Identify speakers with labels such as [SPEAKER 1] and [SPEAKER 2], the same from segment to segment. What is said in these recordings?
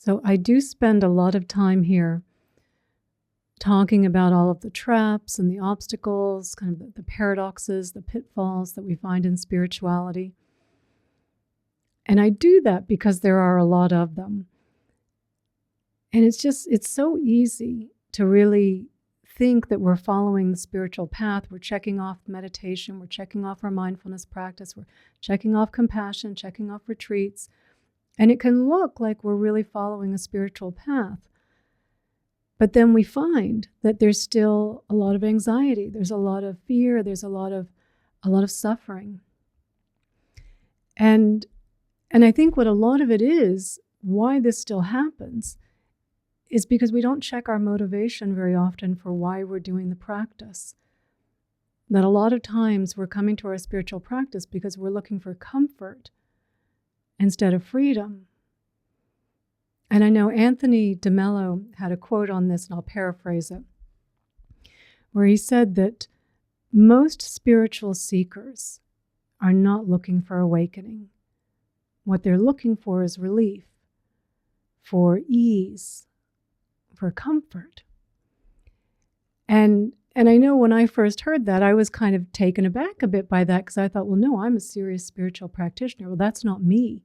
[SPEAKER 1] So I do spend a lot of time here talking about all of the traps and the obstacles, kind of the paradoxes, the pitfalls that we find in spirituality. And I do that because there are a lot of them. And it's so easy to really think that we're following the spiritual path. We're checking off meditation, we're checking off our mindfulness practice, we're checking off compassion, checking off retreats. And it can look like we're really following a spiritual path. But then we find that there's still a lot of anxiety, there's a lot of fear, there's a lot of suffering. And I think what a lot of it is, why this still happens, is because we don't check our motivation very often for why we're doing the practice. That a lot of times we're coming to our spiritual practice because we're looking for comfort instead of freedom. And I know Anthony DeMello had a quote on this, and I'll paraphrase it, where he said that most spiritual seekers are not looking for awakening. What they're looking for is relief, for ease, for comfort. And I know when I first heard that, I was kind of taken aback a bit by that, because I thought, well, no, I'm a serious spiritual practitioner. Well, that's not me.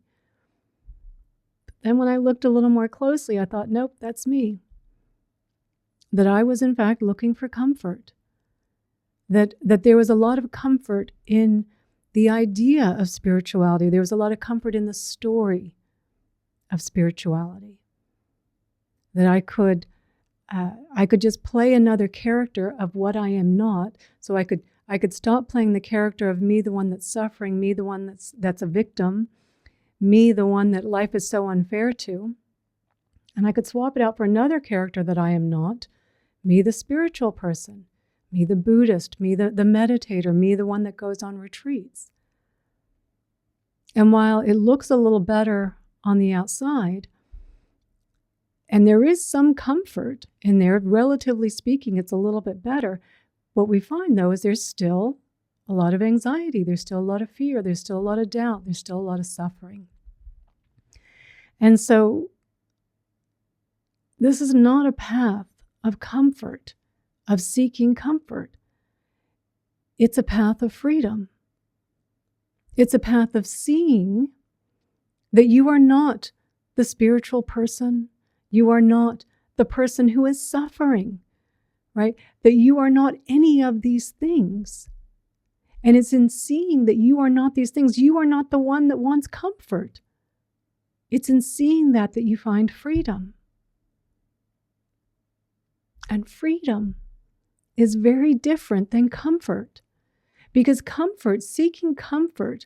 [SPEAKER 1] Then when I looked a little more closely, I thought, nope, that's me. That I was in fact looking for comfort. That there was a lot of comfort in the idea of spirituality. There was a lot of comfort in the story of spirituality. That I could just play another character of what I am not. So I could stop playing the character of me, the one that's suffering, me, the one that's a victim, me, the one that life is so unfair to. And I could swap it out for another character that I am not, me, the spiritual person, me, the Buddhist, me, the meditator, me, the one that goes on retreats. And while it looks a little better on the outside, and there is some comfort in there, relatively speaking, it's a little bit better. What we find, though, is there's still a lot of anxiety, there's still a lot of fear, there's still a lot of doubt, there's still a lot of suffering. And so this is not a path of comfort, of seeking comfort. It's a path of freedom. It's a path of seeing that you are not the spiritual person. You are not the person who is suffering, right? That you are not any of these things. And it's in seeing that you are not these things. You are not the one that wants comfort. It's in seeing that you find freedom. And freedom is very different than comfort. Because seeking comfort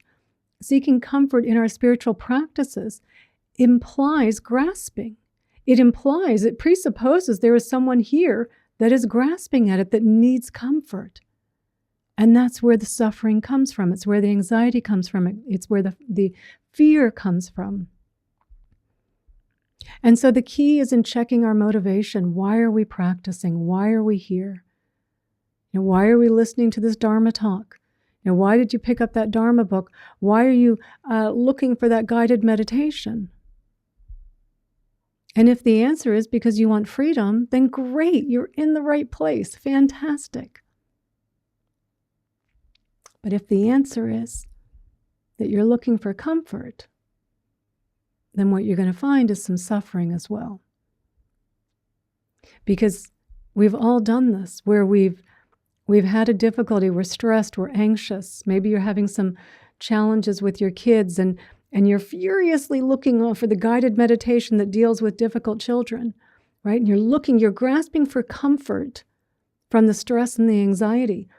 [SPEAKER 1] in our spiritual practices implies grasping. It presupposes there is someone here that is grasping at it, that needs comfort. And that's where the suffering comes from. It's where the anxiety comes from. It's where the fear comes from. And so the key is in checking our motivation. Why are we practicing? Why are we here? Why are we listening to this Dharma talk? Why did you pick up that Dharma book? Why are you looking for that guided meditation? And if the answer is because you want freedom, then great, you're in the right place. Fantastic. But if the answer is that you're looking for comfort, then what you're going to find is some suffering as well. Because we've all done this, where we've had a difficulty, we're stressed, we're anxious. Maybe you're having some challenges with your kids, and you're furiously looking for the guided meditation that deals with difficult children, right? And you're grasping for comfort from the stress and the anxiety.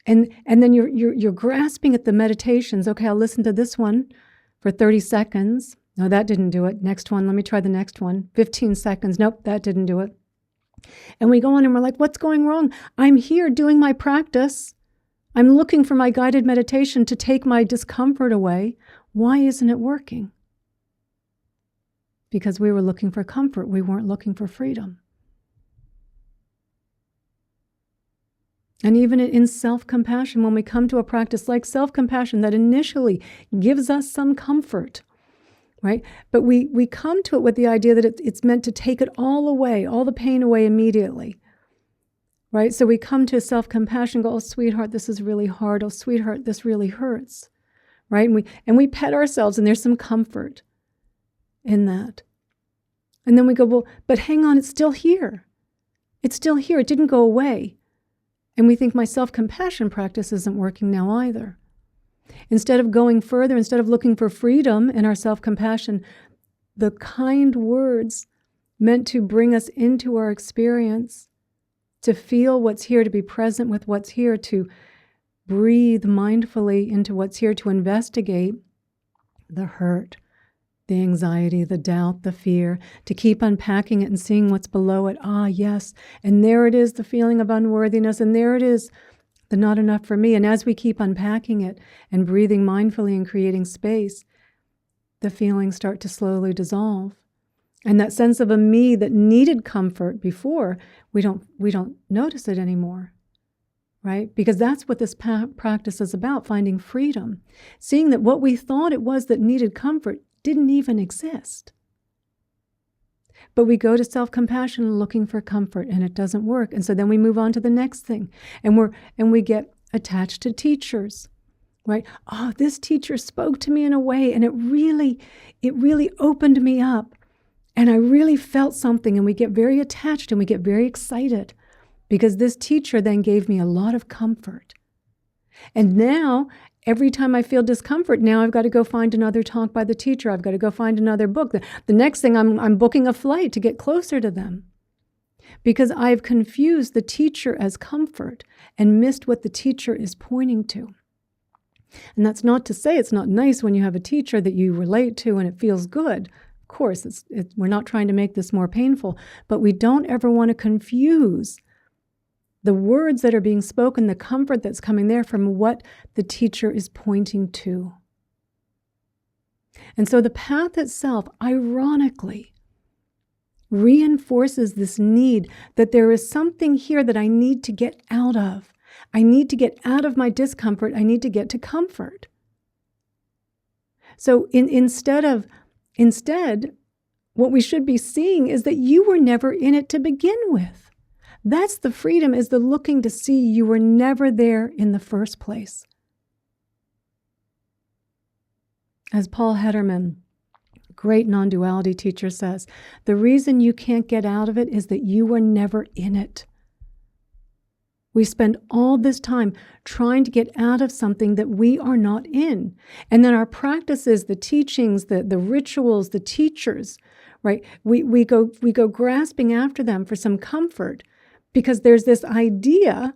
[SPEAKER 1] And then you're grasping at the meditations. Okay, I'll listen to this one for 30 seconds. No, that didn't do it. Next one, let me try the next one. 15 seconds. Nope, that didn't do it. And we go on and we're like, what's going wrong? I'm here doing my practice. I'm looking for my guided meditation to take my discomfort away. Why isn't it working? Because we were looking for comfort. We weren't looking for freedom. And even in self-compassion, when we come to a practice like self-compassion that initially gives us some comfort, right? But we come to it with the idea that it's meant to take it all away, all the pain away immediately, right? So we come to self-compassion, go, oh, sweetheart, this is really hard. Oh, sweetheart, this really hurts, right? And we pet ourselves, and there's some comfort in that. And then we go, well, but hang on, it's still here. It's still here. It didn't go away. And we think my self-compassion practice isn't working now either. Instead of going further, instead of looking for freedom in our self-compassion, the kind words meant to bring us into our experience, to feel what's here, to be present with what's here, to breathe mindfully into what's here, to investigate the hurt, the anxiety, the doubt, the fear, to keep unpacking it and seeing what's below it. Ah, yes. And there it is, the feeling of unworthiness. And there it is, the not enough for me. And as we keep unpacking it and breathing mindfully and creating space, the feelings start to slowly dissolve. And that sense of a me that needed comfort before, we don't notice it anymore, right? Because that's what this practice is about, finding freedom. Seeing that what we thought it was that needed comfort didn't even exist. But we go to self-compassion looking for comfort, and it doesn't work. And so then we move on to the next thing, and we get attached to teachers, right? Oh, this teacher spoke to me in a way, and it really opened me up, and I really felt something. And we get very attached, and we get very excited because this teacher then gave me a lot of comfort. And now, every time I feel discomfort, now I've got to go find another talk by the teacher. I've got to go find another book. The next thing, I'm booking a flight to get closer to them because I've confused the teacher as comfort and missed what the teacher is pointing to. And that's not to say it's not nice when you have a teacher that you relate to and it feels good. Of course, we're not trying to make this more painful, but we don't ever want to confuse the words that are being spoken, the comfort that's coming there from what the teacher is pointing to. And so the path itself, ironically, reinforces this need that there is something here that I need to get out of. I need to get out of my discomfort. I need to get to comfort. So instead, what we should be seeing is that you were never in it to begin with. That's the freedom, is the looking to see you were never there in the first place. As Paul Hederman, great non-duality teacher, says, the reason you can't get out of it is that you were never in it. We spend all this time trying to get out of something that we are not in. And then our practices, the teachings, the rituals, the teachers, right? We go grasping after them for some comfort, because there's this idea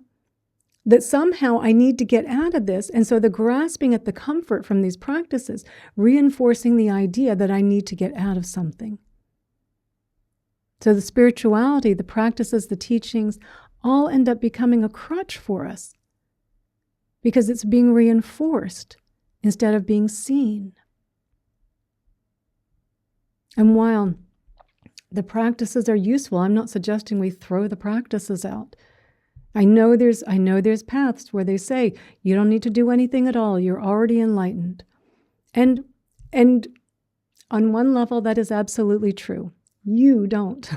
[SPEAKER 1] that somehow I need to get out of this. And so the grasping at the comfort from these practices, reinforcing the idea that I need to get out of something. So the spirituality, the practices, the teachings, all end up becoming a crutch for us because it's being reinforced instead of being seen. And while the practices are useful, I'm not suggesting we throw the practices out. I know there's paths where they say you don't need to do anything at all. You're already enlightened. And on one level, that is absolutely true. You don't.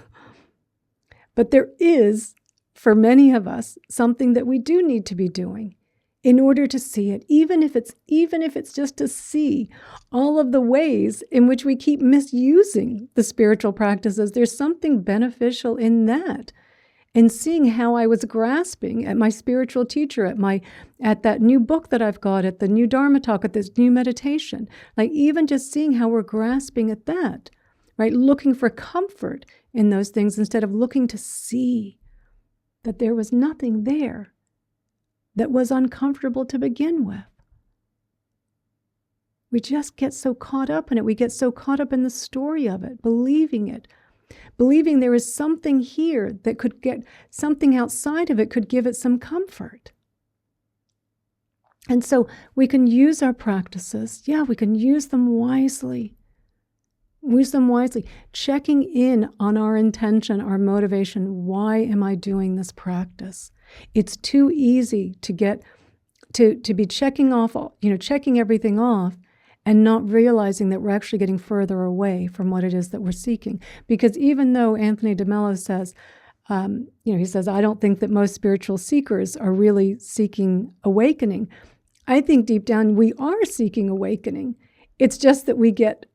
[SPEAKER 1] But there is, for many of us, something that we do need to be doing in order to see it, even if it's just to see all of the ways in which we keep misusing the spiritual practices. There's something beneficial in that. And seeing how I was grasping at my spiritual teacher, at that new book that I've got, at the new Dharma talk, at this new meditation, like even just seeing how we're grasping at that, right? Looking for comfort in those things instead of looking to see that there was nothing there that was uncomfortable to begin with. We just get so caught up in it. We get so caught up in the story of it, believing there is something here that could get something outside of it, could give it some comfort. And so we can use our practices. Yeah, we can use them wisely. Use them wisely, checking in on our intention, our motivation. Why am I doing this practice? It's too easy to get to be checking everything off and not realizing that we're actually getting further away from what it is that we're seeking. Because even though Anthony DeMello says, he says, I don't think that most spiritual seekers are really seeking awakening. I think deep down we are seeking awakening. It's just that we get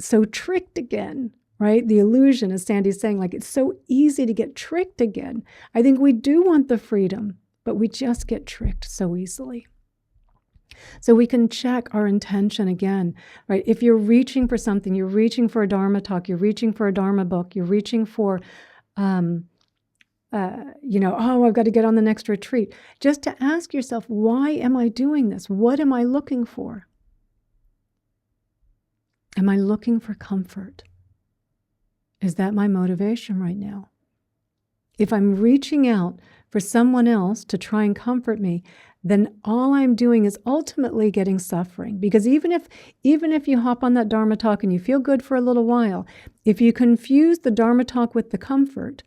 [SPEAKER 1] so tricked again, right? The illusion, as Sandy's saying, like it's so easy to get tricked again. I think we do want the freedom, but we just get tricked so easily. So we can check our intention again, right? If you're reaching for something, you're reaching for a Dharma talk, you're reaching for a Dharma book, you're reaching for, I've got to get on the next retreat. Just to ask yourself, why am I doing this? What am I looking for? Am I looking for comfort? Is that my motivation right now? If I'm reaching out for someone else to try and comfort me, then all I'm doing is ultimately getting suffering. Because even if you hop on that Dharma talk and you feel good for a little while, if you confuse the Dharma talk with the comfort,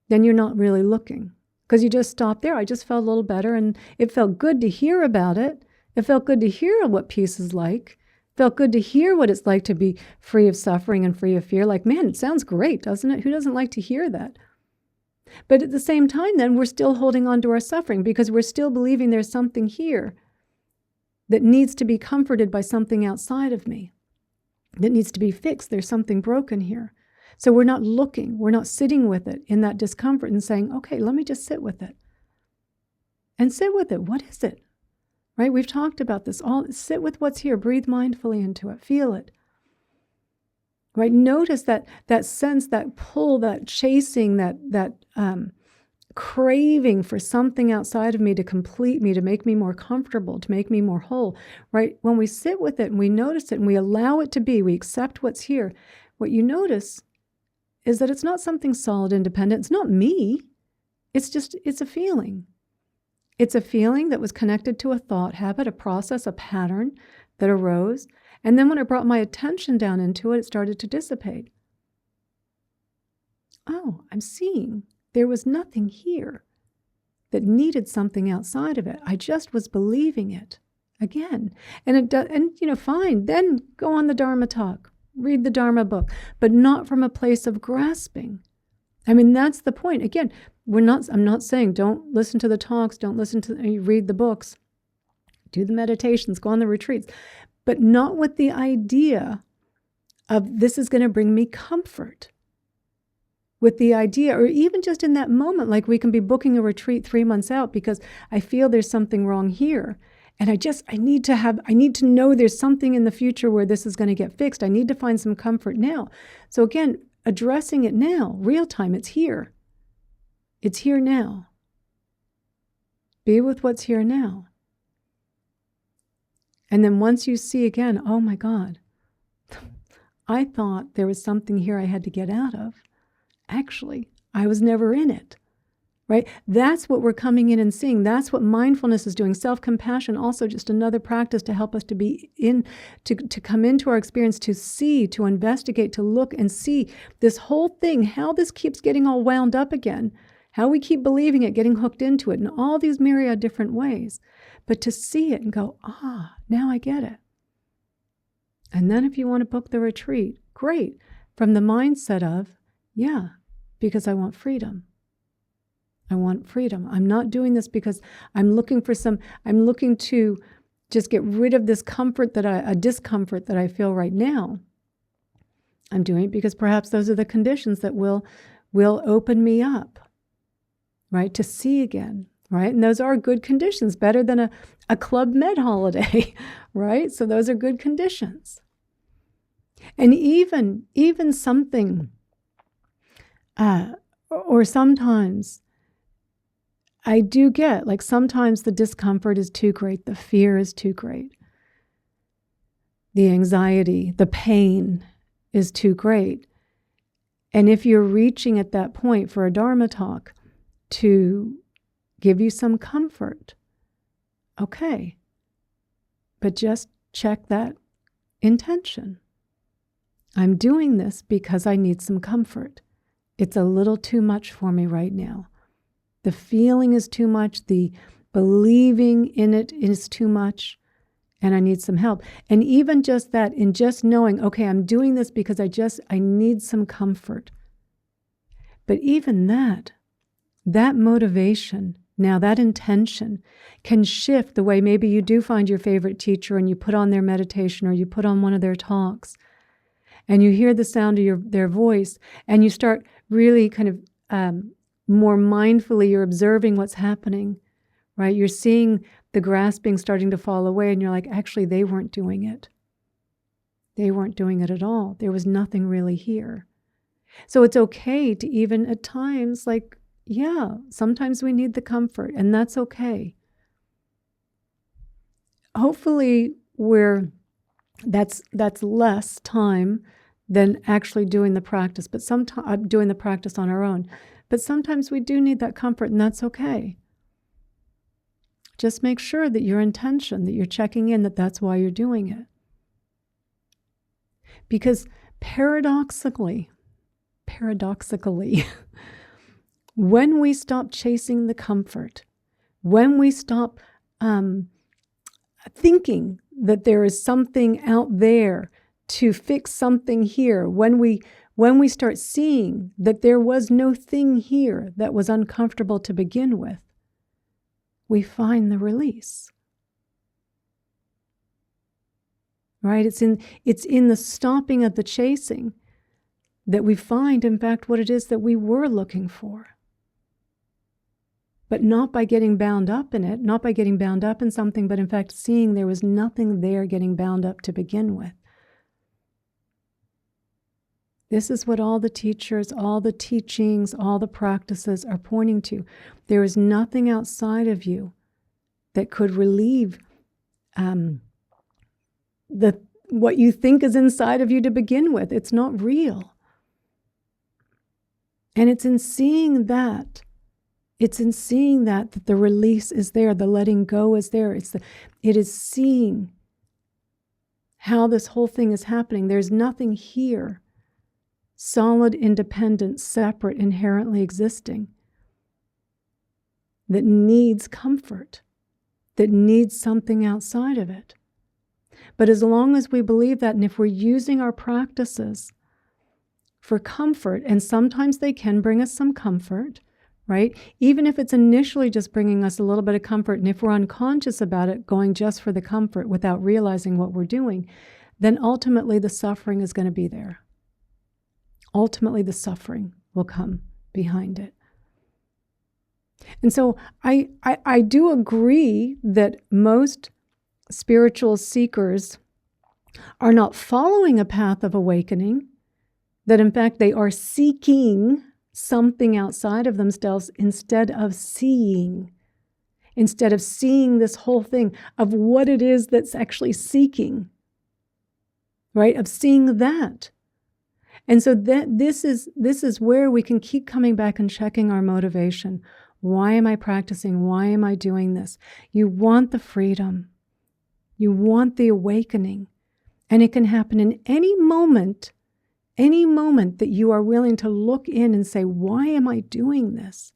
[SPEAKER 1] then you're not really looking. Because you just stop there. I just felt a little better, and it felt good to hear about it. It felt good to hear what peace is like. It felt good to hear what it's like to be free of suffering and free of fear. Like, man, it sounds great, doesn't it? Who doesn't like to hear that? But at the same time, then, we're still holding on to our suffering because we're still believing there's something here that needs to be comforted by something outside of me, that needs to be fixed. There's something broken here. So we're not looking, we're not sitting with it in that discomfort and saying, okay, let me just sit with it. And sit with it. What is it? Right? We've talked about this. Sit with what's here. Breathe mindfully into it. Feel it. Right? Notice that sense, that pull, that chasing, that craving for something outside of me to complete me, to make me more comfortable, to make me more whole. Right? When we sit with it and we notice it and we allow it to be, we accept what's here, what you notice is that it's not something solid, independent. It's not me. It's a feeling. It's a feeling that was connected to a thought habit, a process, a pattern that arose. And then when I brought my attention down into it, it started to dissipate. Oh, I'm seeing there was nothing here that needed something outside of it. I just was believing it again. And fine, then go on the Dharma talk, read the Dharma book, but not from a place of grasping. I mean, that's the point. Again, I'm not saying don't listen to the talks, read the books, do the meditations, go on the retreats, but not with the idea of this is going to bring me comfort. With the idea, or even just in that moment, like we can be booking a retreat 3 months out because I feel there's something wrong here. And I need to know there's something in the future where this is going to get fixed. I need to find some comfort now. So again, addressing it now, real time, it's here. It's here now. Be with what's here now. And then once you see again, oh my God, I thought there was something here I had to get out of. Actually, I was never in it, right? That's what we're coming in and seeing. That's what mindfulness is doing. Self-compassion, also just another practice to help us to be in, to come into our experience, to see, to investigate, to look and see this whole thing, how this keeps getting all wound up again, how we keep believing it, getting hooked into it in all these myriad different ways. But to see it and go, now I get it. And then if you want to book the retreat, great. From the mindset of, yeah, because I want freedom. I want freedom. I'm not doing this because I'm looking to just get rid of this discomfort that I feel right now. I'm doing it because perhaps those are the conditions that will open me up, right? To see again, right? And those are good conditions, better than a Club Med holiday, right? So those are good conditions. And even something, or sometimes I do get, like sometimes the discomfort is too great, the fear is too great, the anxiety, the pain is too great. And if you're reaching at that point for a Dharma talk to give you some comfort, okay, but just check that intention. I'm doing this because I need some comfort. It's a little too much for me right now. The feeling is too much. The believing in it is too much. and I need some help. And even just that, in just knowing, okay, I'm doing this because I need some comfort. But even that motivation, now that intention can shift the way maybe you do find your favorite teacher and you put on their meditation or you put on one of their talks and you hear the sound of their voice and you start really kind of more mindfully, you're observing what's happening, right? You're seeing the grasping starting to fall away and you're like, actually, they weren't doing it. They weren't doing it at all. There was nothing really here. So it's okay to even at times, like, yeah, sometimes we need the comfort, and that's okay. Hopefully, that's less time than actually doing the practice, but sometimes doing the practice on our own. But sometimes we do need that comfort, and that's okay. Just make sure that your intention, that you're checking in, that that's why you're doing it. Because paradoxically, when we stop chasing the comfort, when we stop thinking that there is something out there to fix something here, when we start seeing that there was no thing here that was uncomfortable to begin with, we find the release. Right? It's in the stopping of the chasing that we find, in fact, what it is that we were looking for. But not by getting bound up in it, not by getting bound up in something, but in fact seeing there was nothing there getting bound up to begin with. This is what all the teachers, all the teachings, all the practices are pointing to. There is nothing outside of you that could relieve what you think is inside of you to begin with. It's not real. And it's in seeing that that the release is there, the letting go is there. It is seeing how this whole thing is happening. There's nothing here, solid, independent, separate, inherently existing, that needs comfort, that needs something outside of it. But as long as we believe that, and if we're using our practices for comfort, and sometimes they can bring us some comfort, right? Even if it's initially just bringing us a little bit of comfort, and if we're unconscious about it, going just for the comfort without realizing what we're doing, then ultimately the suffering is going to be there. Ultimately the suffering will come behind it. And so I do agree that most spiritual seekers are not following a path of awakening, that in fact they are seeking something outside of themselves instead of seeing this whole thing of what it is that's actually seeking, right? Of seeing that. And so that this is where we can keep coming back and checking our motivation. Why am I practicing? Why am I doing this? You want the freedom. You want the awakening. And it can happen in any moment that you are willing to look in and say, why am I doing this?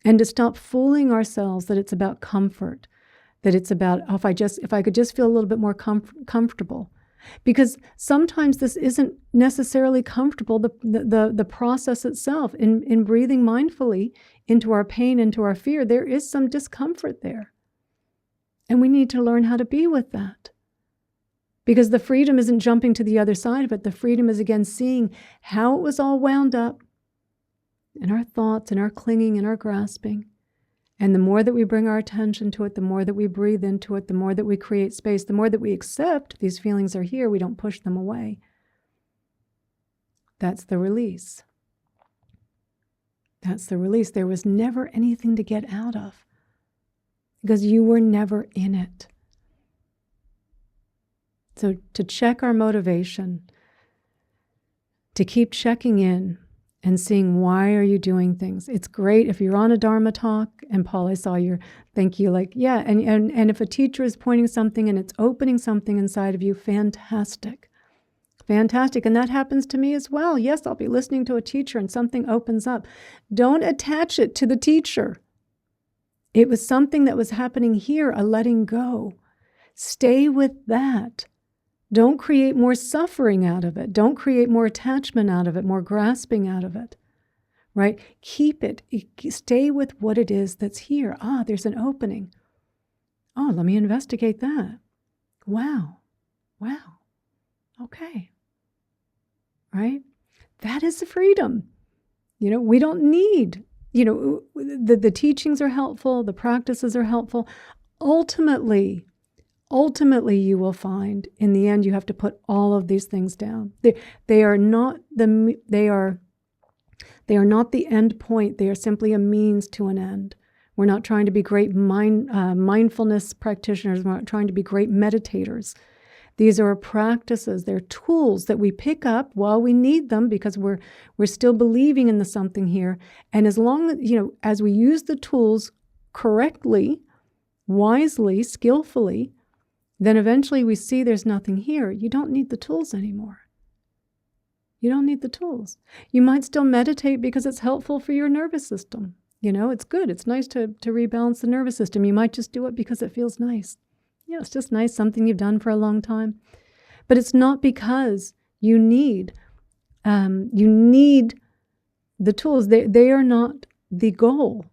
[SPEAKER 1] And to stop fooling ourselves that it's about comfort, that it's about, if I could just feel a little bit more comfortable. Because sometimes this isn't necessarily comfortable, the process itself. In breathing mindfully into our pain, into our fear, there is some discomfort there. And we need to learn how to be with that. Because the freedom isn't jumping to the other side of it. The freedom is, again, seeing how it was all wound up in our thoughts, in our clinging, in our grasping. And the more that we bring our attention to it, the more that we breathe into it, the more that we create space, the more that we accept these feelings are here, we don't push them away. That's the release. That's the release. There was never anything to get out of because you were never in it. So to check our motivation, to keep checking in and seeing why are you doing things. It's great if you're on a Dharma talk, and Paul, I saw your thank you, like, yeah, and if a teacher is pointing something and it's opening something inside of you, fantastic. Fantastic. And that happens to me as well. Yes, I'll be listening to a teacher and something opens up. Don't attach it to the teacher. It was something that was happening here, a letting go. Stay with that. Don't create more suffering out of it. Don't create more attachment out of it, more grasping out of it, right? Keep it. Stay with what it is that's here. There's an opening. Let me investigate that. Wow. Okay. Right? That is the freedom. We don't need, the teachings are helpful, the practices are helpful. Ultimately, you will find in the end you have to put all of these things down. They are not the end point. They are simply a means to an end. We're not trying to be great mindfulness practitioners. We're not trying to be great meditators. These are practices. They're tools that we pick up while we need them because we're still believing in the something here. And as long as, as we use the tools correctly, wisely, skillfully, then eventually we see there's nothing here. You don't need the tools anymore. You don't need the tools. You might still meditate because it's helpful for your nervous system. It's good. It's nice to rebalance the nervous system. You might just do it because it feels nice. It's just nice, something you've done for a long time. But it's not because you need the tools. They are not the goal.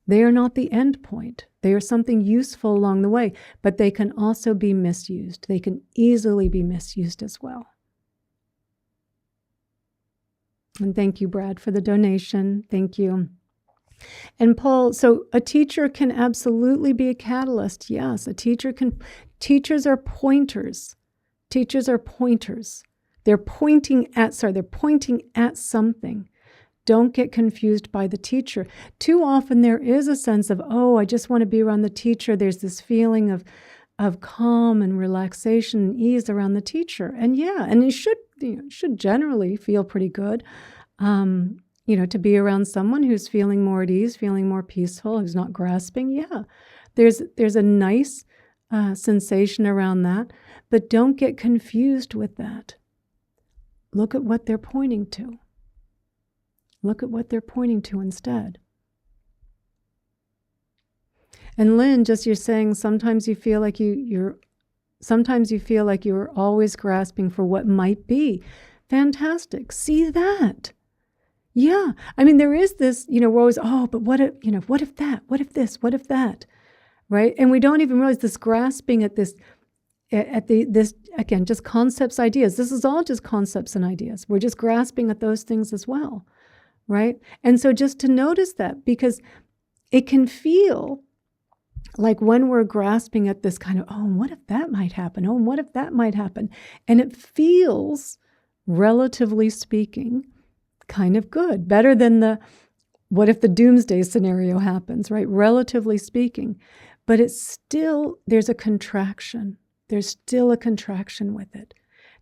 [SPEAKER 1] They are not the end point. They are something useful along the way, but they can also be misused. They can easily be misused as well. And thank you, Brad, for the donation. Thank you. And Paul, so a teacher can absolutely be a catalyst. Yes, teachers are pointers. Teachers are pointers. They're pointing at something. Don't get confused by the teacher. Too often there is a sense of, I just want to be around the teacher. There's this feeling of calm and relaxation and ease around the teacher. And you should generally feel pretty good. To be around someone who's feeling more at ease, feeling more peaceful, who's not grasping. Yeah, there's a nice sensation around that, but don't get confused with that. Look at what they're pointing to. Look at what they're pointing to instead. And Lynn, you're saying sometimes you feel like you're always grasping for what might be. Fantastic. See that. Yeah. I mean, there is this, we're always, but what if, what if that? What if this? What if that? Right? And we don't even realize this grasping at this, again, just concepts, ideas. This is all just concepts and ideas. We're just grasping at those things as well. Right? And so just to notice that, because it can feel like when we're grasping at this kind of, what if that might happen? What if that might happen? And it feels, relatively speaking, kind of good, better than what if the doomsday scenario happens, right? Relatively speaking. But there's a contraction. There's still a contraction with it.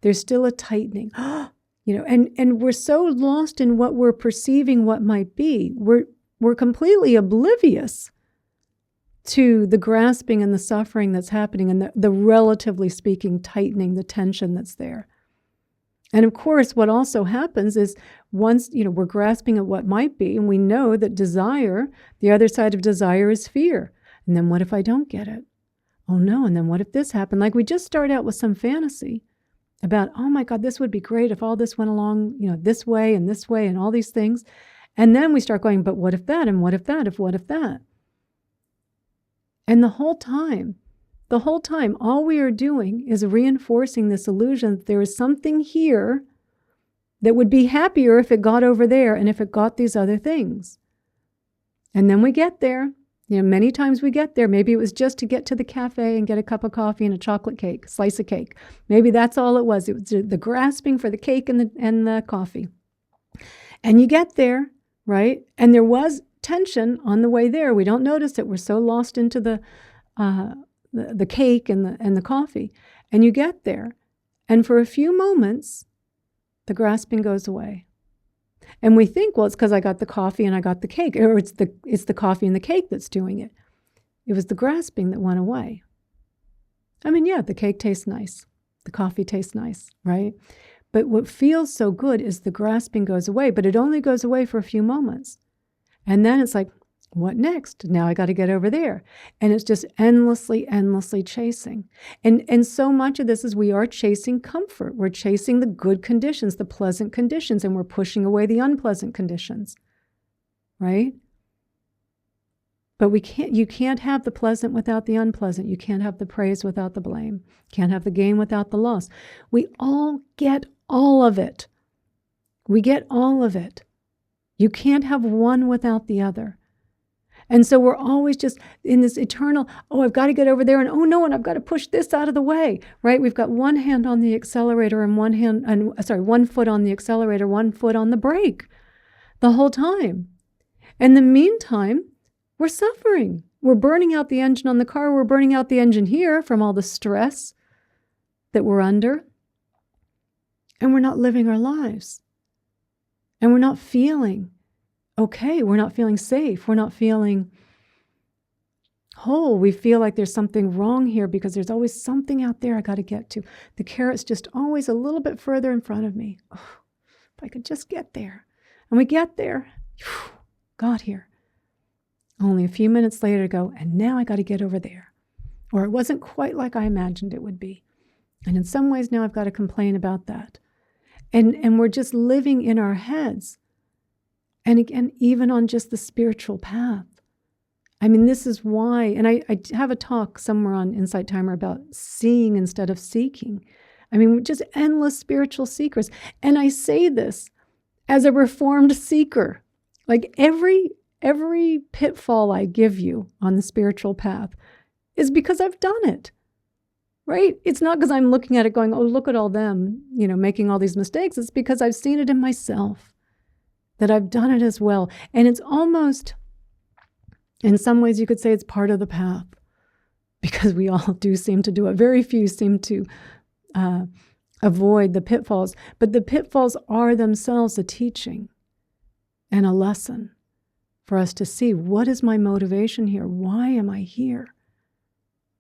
[SPEAKER 1] There's still a tightening. And we're so lost in what we're perceiving what might be. We're completely oblivious to the grasping and the suffering that's happening and the relatively speaking tightening, the tension that's there. And of course, what also happens is once, we're grasping at what might be, and we know that desire, the other side of desire is fear. And then what if I don't get it? Oh no, and then what if this happened? Like we just start out with some fantasy about, oh my God, this would be great if all this went along, this way and all these things. And then we start going, but what if that? And what if that? What if that? And the whole time, all we are doing is reinforcing this illusion that there is something here that would be happier if it got over there and if it got these other things. And then we get there. Many times we get there. Maybe it was just to get to the cafe and get a cup of coffee and a chocolate cake, slice of cake. Maybe that's all it was. It was the grasping for the cake and the coffee. And you get there, right? And there was tension on the way there. We don't notice it. We're so lost into the cake and the coffee. And you get there. And for a few moments, the grasping goes away. And we think, well, it's because I got the coffee and I got the cake, or it's the coffee and the cake that's doing it. It was the grasping that went away. I mean, yeah, the cake tastes nice. The coffee tastes nice, right? But what feels so good is the grasping goes away, but it only goes away for a few moments. And then it's like, What next? Now I got to get over there. And it's just endlessly chasing. And so much of this is we are chasing comfort. We're chasing the good conditions, the pleasant conditions, and we're pushing away the unpleasant conditions, right? But you can't have the pleasant without the unpleasant. You can't have the praise without the blame. You can't have the gain without the loss. We all get all of it. We get all of it. You can't have one without the other. And so we're always just in this eternal, oh, I've got to get over there, and oh no, and I've got to push this out of the way, right? We've got one hand on the accelerator and one foot on the accelerator, one foot on the brake the whole time. In the meantime, we're suffering. We're burning out the engine on the car. We're burning out the engine here from all the stress that we're under. And we're not living our lives. And we're not feeling okay. We're not feeling safe. We're not feeling whole. We feel like there's something wrong here because there's always something out there I got to get to. The carrot's just always a little bit further in front of me. Oh, if I could just get there. And we get there. Got here. Only a few minutes later to go, and now I got to get over there. Or it wasn't quite like I imagined it would be. And in some ways now I've got to complain about that. And we're just living in our heads. And again, even on just the spiritual path. I mean, this is why, and I have a talk somewhere on Insight Timer about seeing instead of seeking. I mean, we're just endless spiritual seekers. And I say this as a reformed seeker. Like every pitfall I give you on the spiritual path is because I've done it, right? It's not because I'm looking at it going, oh, look at all them, making all these mistakes. It's because I've seen it in myself, that I've done it as well. And it's almost, in some ways you could say it's part of the path, because we all do seem to do it. Very few seem to avoid the pitfalls, but the pitfalls are themselves a teaching and a lesson for us to see, what is my motivation here? Why am I here?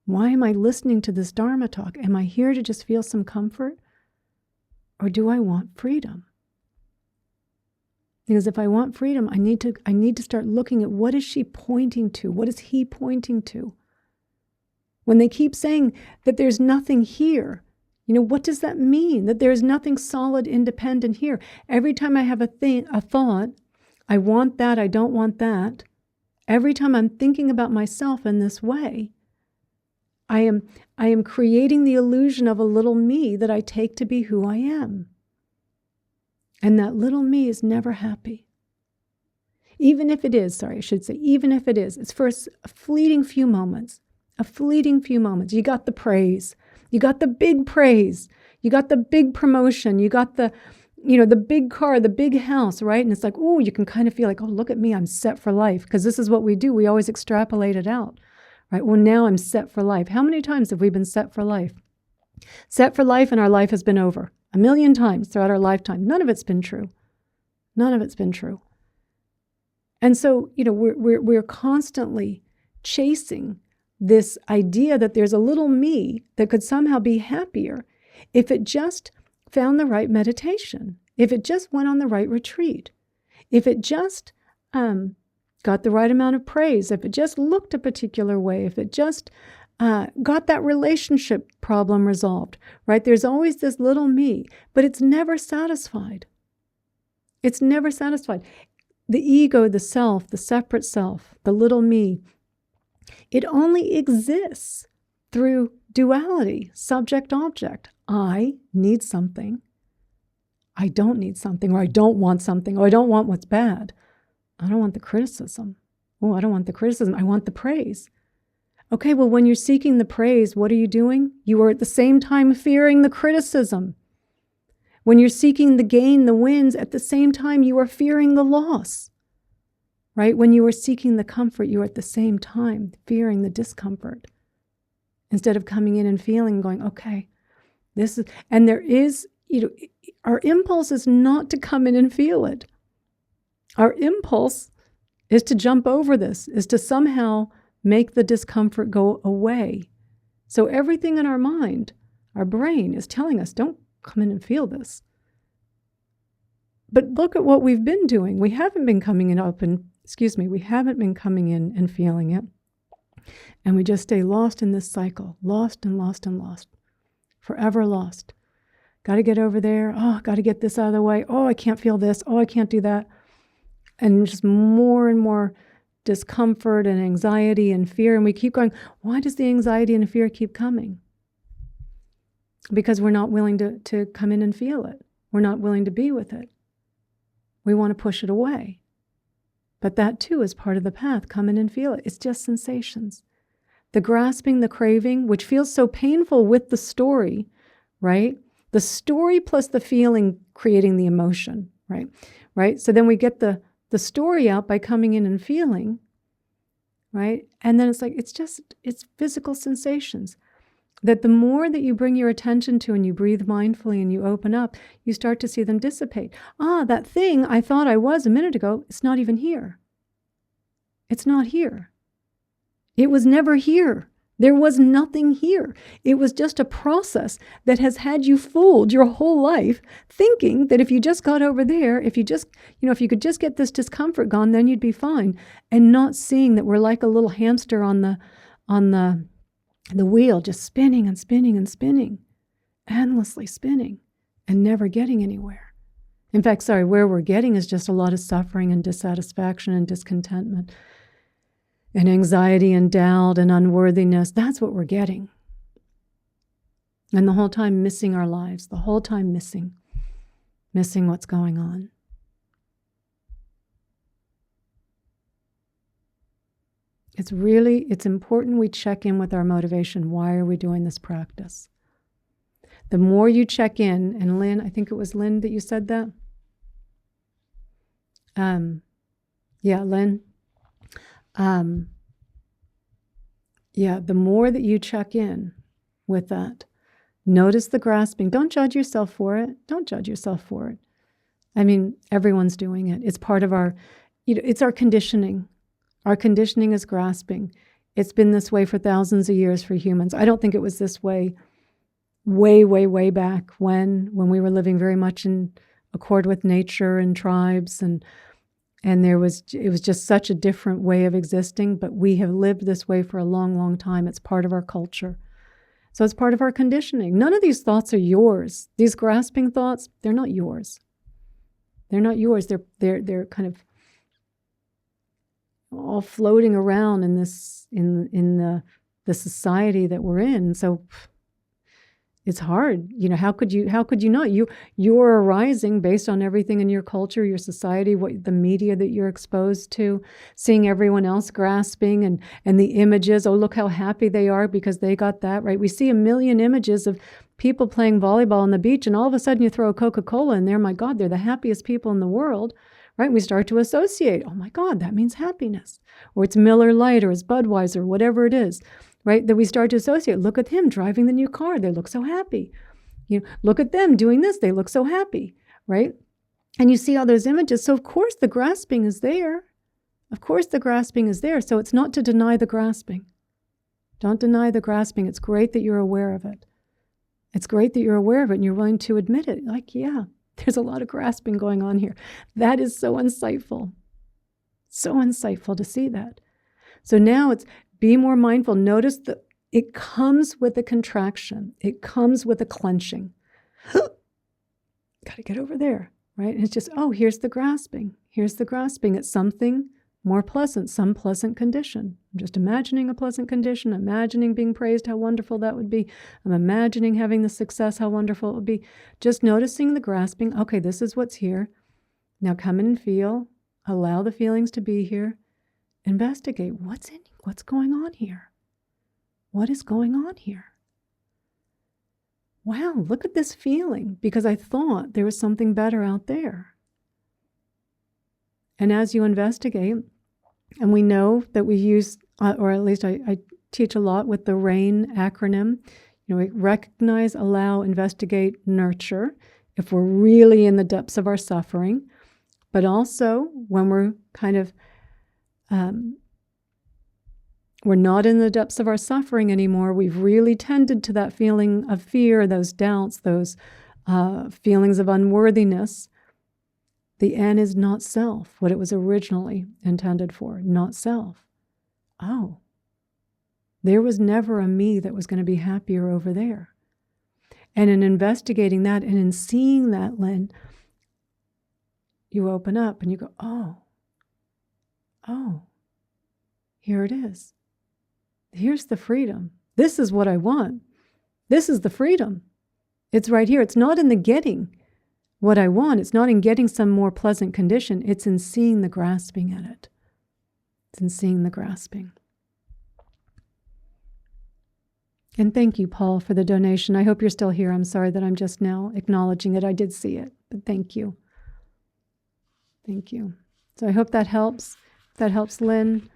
[SPEAKER 1] Why am I listening to this Dharma talk? Am I here to just feel some comfort? Or do I want freedom? Because if I want freedom, I need to start looking at, what is she pointing to? What is he pointing to? When they keep saying that there's nothing here, what does that mean? That there's nothing solid, independent here. Every time I have a thought, I want that, I don't want that. Every time I'm thinking about myself in this way, I am creating the illusion of a little me that I take to be who I am. And that little me is never happy. Even if it is, it's for a fleeting few moments. You got the praise. You got the big praise. You got the big promotion. You got the big car, the big house, right? And it's like, oh, you can kind of feel like, oh, look at me, I'm set for life. Because this is what we do. We always extrapolate it out, right? Well, now I'm set for life. How many times have we been set for life? Set for life, and our life has been over 1,000,000 times throughout our lifetime. None of it's been true. None of it's been true. And so, we're constantly chasing this idea that there's a little me that could somehow be happier if it just found the right meditation, if it just went on the right retreat, if it just got the right amount of praise, if it just looked a particular way, if it just got that relationship problem resolved, right? There's always this little me, but it's never satisfied. It's never satisfied. The ego, the self, the separate self, the little me, it only exists through duality, subject-object. I need something. I don't need something, or I don't want something, or I don't want what's bad. I don't want the criticism. Oh, I don't want the criticism. I want the praise. Okay, well, when you're seeking the praise, what are you doing? You are at the same time fearing the criticism. When you're seeking the gain, the wins, at the same time you are fearing the loss. Right? When you are seeking the comfort, you are at the same time fearing the discomfort. Instead of coming in and feeling, going, okay, this is, and there is, our impulse is not to come in and feel it. Our impulse is to jump over this, is to somehow make the discomfort go away. So everything in our mind, our brain, is telling us, don't come in and feel this. But look at what we've been doing. We haven't been coming in up and we haven't been coming in and feeling it. And we just stay lost in this cycle, lost and lost and lost, forever lost. Got to get over there. Oh, got to get this out of the way. Oh, I can't feel this. Oh, I can't do that. And just more and more discomfort and anxiety and fear. And we keep going, why does the anxiety and fear keep coming? Because we're not willing to come in and feel it. We're not willing to be with it. We want to push it away. But that too is part of the path. Come in and feel it. It's just sensations. The grasping, the craving, which feels so painful with the story, right? The story plus the feeling creating the emotion, right? Right? So then we get the story out by coming in and feeling, right? And then it's like, it's physical sensations. That the more that you bring your attention to and you breathe mindfully and you open up, you start to see them dissipate. That thing I thought I was a minute ago, it's not even here. It's not here. It was never here. There was nothing here. It was just a process that has had you fooled your whole life, thinking that if you just got over there, if you could just get this discomfort gone, then you'd be fine. And not seeing that we're like a little hamster on the wheel, just spinning and spinning and spinning, endlessly spinning and never getting anywhere. In fact, where we're getting is just a lot of suffering and dissatisfaction and discontentment and anxiety and doubt and unworthiness. That's what we're getting. And the whole time missing our lives, the whole time missing what's going on. It's important we check in with our motivation. Why are we doing this practice? The more you check in, and Lynn, I think it was Lynn that you said that. Lynn. The more that you check in with that, notice the grasping. Don't judge yourself for it. Don't judge yourself for it. I mean, everyone's doing it. It's part of our, it's our conditioning. Our conditioning is grasping. It's been this way for thousands of years for humans. I don't think it was this way way back when we were living very much in accord with nature and tribes, and it was just such a different way of existing, but we have lived this way for a long, long time. It's part of our culture. So it's part of our conditioning. None of these thoughts are yours. These grasping thoughts, they're not yours. They're not yours. They're kind of all floating around in the society that we're in. So it's hard. How could you not? You're arising based on everything in your culture, your society, the media that you're exposed to, seeing everyone else grasping and the images. Oh, look how happy they are because they got that, right? We see a million images of people playing volleyball on the beach, and all of a sudden you throw a Coca-Cola in there. My God, they're the happiest people in the world, right? We start to associate. Oh my God, that means happiness. Or it's Miller Lite or it's Budweiser, whatever it is. Right, that we start to associate. Look at him driving the new car. They look so happy. Look at them doing this. They look so happy, right? And you see all those images. So of course the grasping is there. Of course the grasping is there. So it's not to deny the grasping. Don't deny the grasping. It's great that you're aware of it. It's great that you're aware of it and you're willing to admit it. Like, yeah, there's a lot of grasping going on here. That is so insightful. So insightful to see that. So now it's be more mindful. Notice that it comes with a contraction. It comes with a clenching. Got to get over there, right? And it's just, here's the grasping. Here's the grasping. It's something more pleasant, some pleasant condition. I'm just imagining a pleasant condition, imagining being praised, how wonderful that would be. I'm imagining having the success, how wonderful it would be. Just noticing the grasping. Okay, this is what's here. Now come in and feel. Allow the feelings to be here. Investigate. What's going on here? What is going on here? Wow, look at this feeling, because I thought there was something better out there. And as you investigate, and we know that we use, or at least I teach a lot with the RAIN acronym, we recognize, allow, investigate, nurture, if we're really in the depths of our suffering, but also when we're kind of we're not in the depths of our suffering anymore. We've really tended to that feeling of fear, those doubts, those feelings of unworthiness. The N is not self, what it was originally intended for, not self. Oh, there was never a me that was going to be happier over there. And in investigating that and in seeing that, Lynn, you open up and you go, oh, here it is. Here's the freedom. This is what I want. This is the freedom. It's right here. It's not in the getting what I want. It's not in getting some more pleasant condition. It's in seeing the grasping at it. It's in seeing the grasping. And thank you, Paul, for the donation. I hope you're still here. I'm sorry that I'm just now acknowledging it. I did see it, but thank you. Thank you. So I hope that helps. If that helps, Lynn.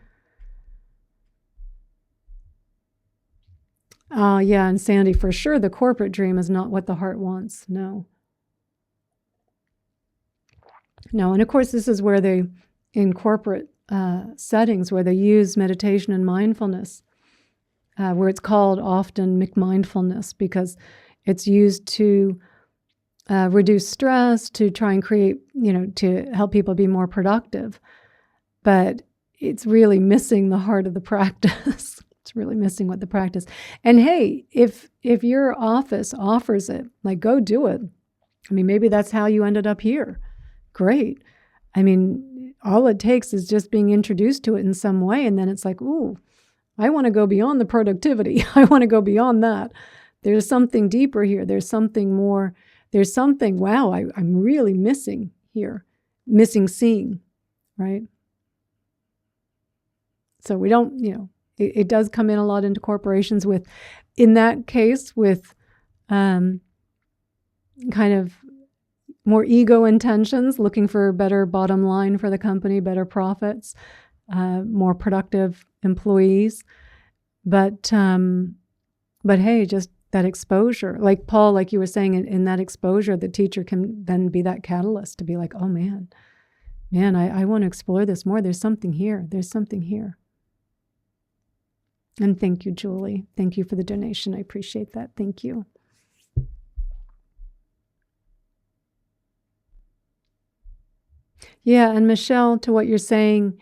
[SPEAKER 1] Yeah, and Sandy, for sure, the corporate dream is not what the heart wants. No. No, and of course, this is where they, in corporate settings, where they use meditation and mindfulness, where it's called often McMindfulness, because it's used to reduce stress, to try and create, to help people be more productive. But it's really missing the heart of the practice. It's really missing what the practice. And hey, if your office offers it, like, go do it. I mean, maybe that's how you ended up here. Great. I mean, all it takes is just being introduced to it in some way. And then it's like, ooh, I want to go beyond the productivity. I want to go beyond that. There's something deeper here. There's something more. There's something, wow, I'm really missing here. Missing seeing, right? So we don't, it does come in a lot into corporations with, in that case, with kind of more ego intentions, looking for a better bottom line for the company, better profits, more productive employees. But hey, just that exposure, like Paul, like you were saying, in that exposure, the teacher can then be that catalyst to be like, oh man, I want to explore this more. There's something here. There's something here. And thank you, Julie. Thank you for the donation. I appreciate that. Thank you. Yeah, and Michelle, to what you're saying,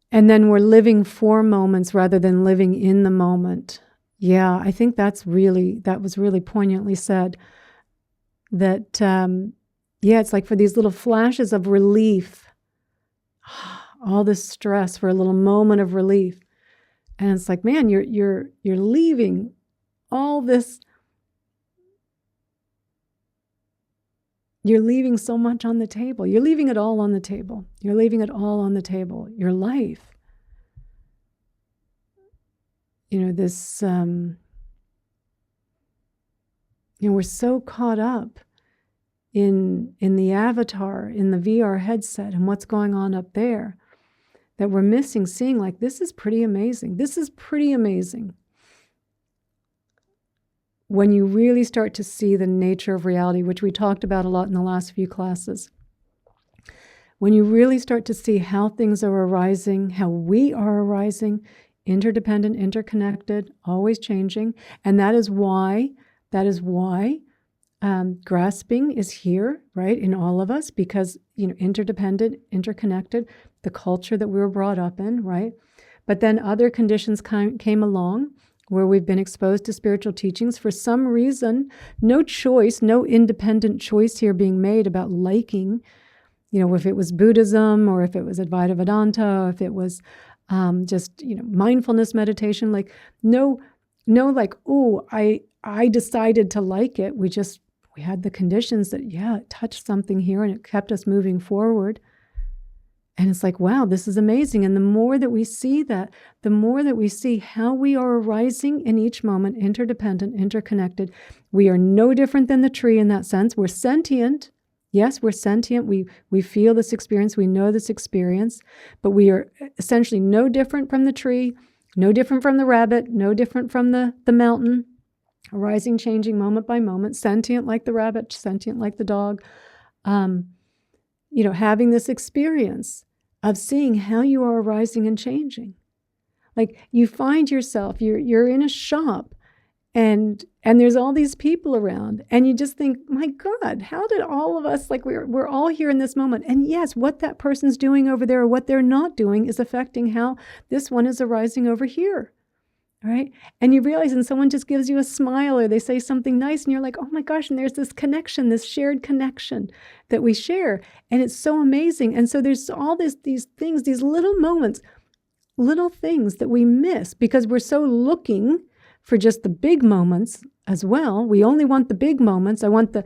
[SPEAKER 1] and then we're living for moments rather than living in the moment. Yeah, I think that was really poignantly said. That, it's like for these little flashes of relief, all this stress for a little moment of relief. And it's like, man, you're leaving all this. You're leaving so much on the table. You're leaving it all on the table. You're leaving it all on the table. Your life. This, we're so caught up in the avatar, in the VR headset and what's going on up there, that we're missing seeing, like, this is pretty amazing. This is pretty amazing. When you really start to see the nature of reality, which we talked about a lot in the last few classes, when you really start to see how things are arising, how we are arising, interdependent, interconnected, always changing, and that is why grasping is here, right, in all of us, because, interdependent, interconnected, the culture that we were brought up in, right? But then other conditions came along where we've been exposed to spiritual teachings for some reason, no choice, no independent choice here being made about liking, if it was Buddhism or if it was Advaita Vedanta, if it was just, mindfulness meditation, like no, like, oh, I decided to like it. We had the conditions that, it touched something here and it kept us moving forward. And it's like, wow, this is amazing. And the more that we see that, the more that we see how we are arising in each moment, interdependent, interconnected. We are no different than the tree in that sense. We're sentient. Yes, we're sentient. We feel this experience. We know this experience. But we are essentially no different from the tree, no different from the rabbit, no different from the mountain. Arising, changing moment by moment, sentient like the rabbit, sentient like the dog. Having this experience of seeing how you are arising and changing. Like, you find yourself, you're in a shop And there's all these people around, and you just think, my God, how did all of us, like we're all here in this moment. And yes, what that person's doing over there or what they're not doing is affecting how this one is arising over here. Right? And you realize, and someone just gives you a smile or they say something nice, and you're like, oh my gosh, and there's this connection, this shared connection that we share. And it's so amazing. And so there's all these things, these little moments, little things that we miss because we're so looking for just the big moments as well. We only want the big moments. I want the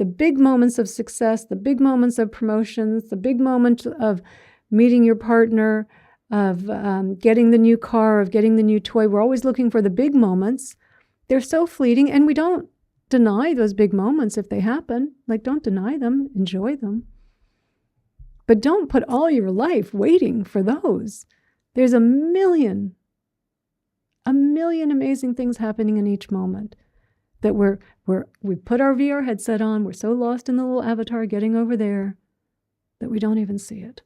[SPEAKER 1] big moments of success, the big moments of promotions, the big moment of meeting your partner, of getting the new car, of getting the new toy. We're always looking for the big moments. They're so fleeting, and we don't deny those big moments if they happen. Like, don't deny them, enjoy them. But don't put all your life waiting for those. There's a million amazing things happening in each moment that we put our VR headset on, we're so lost in the little avatar getting over there that we don't even see it.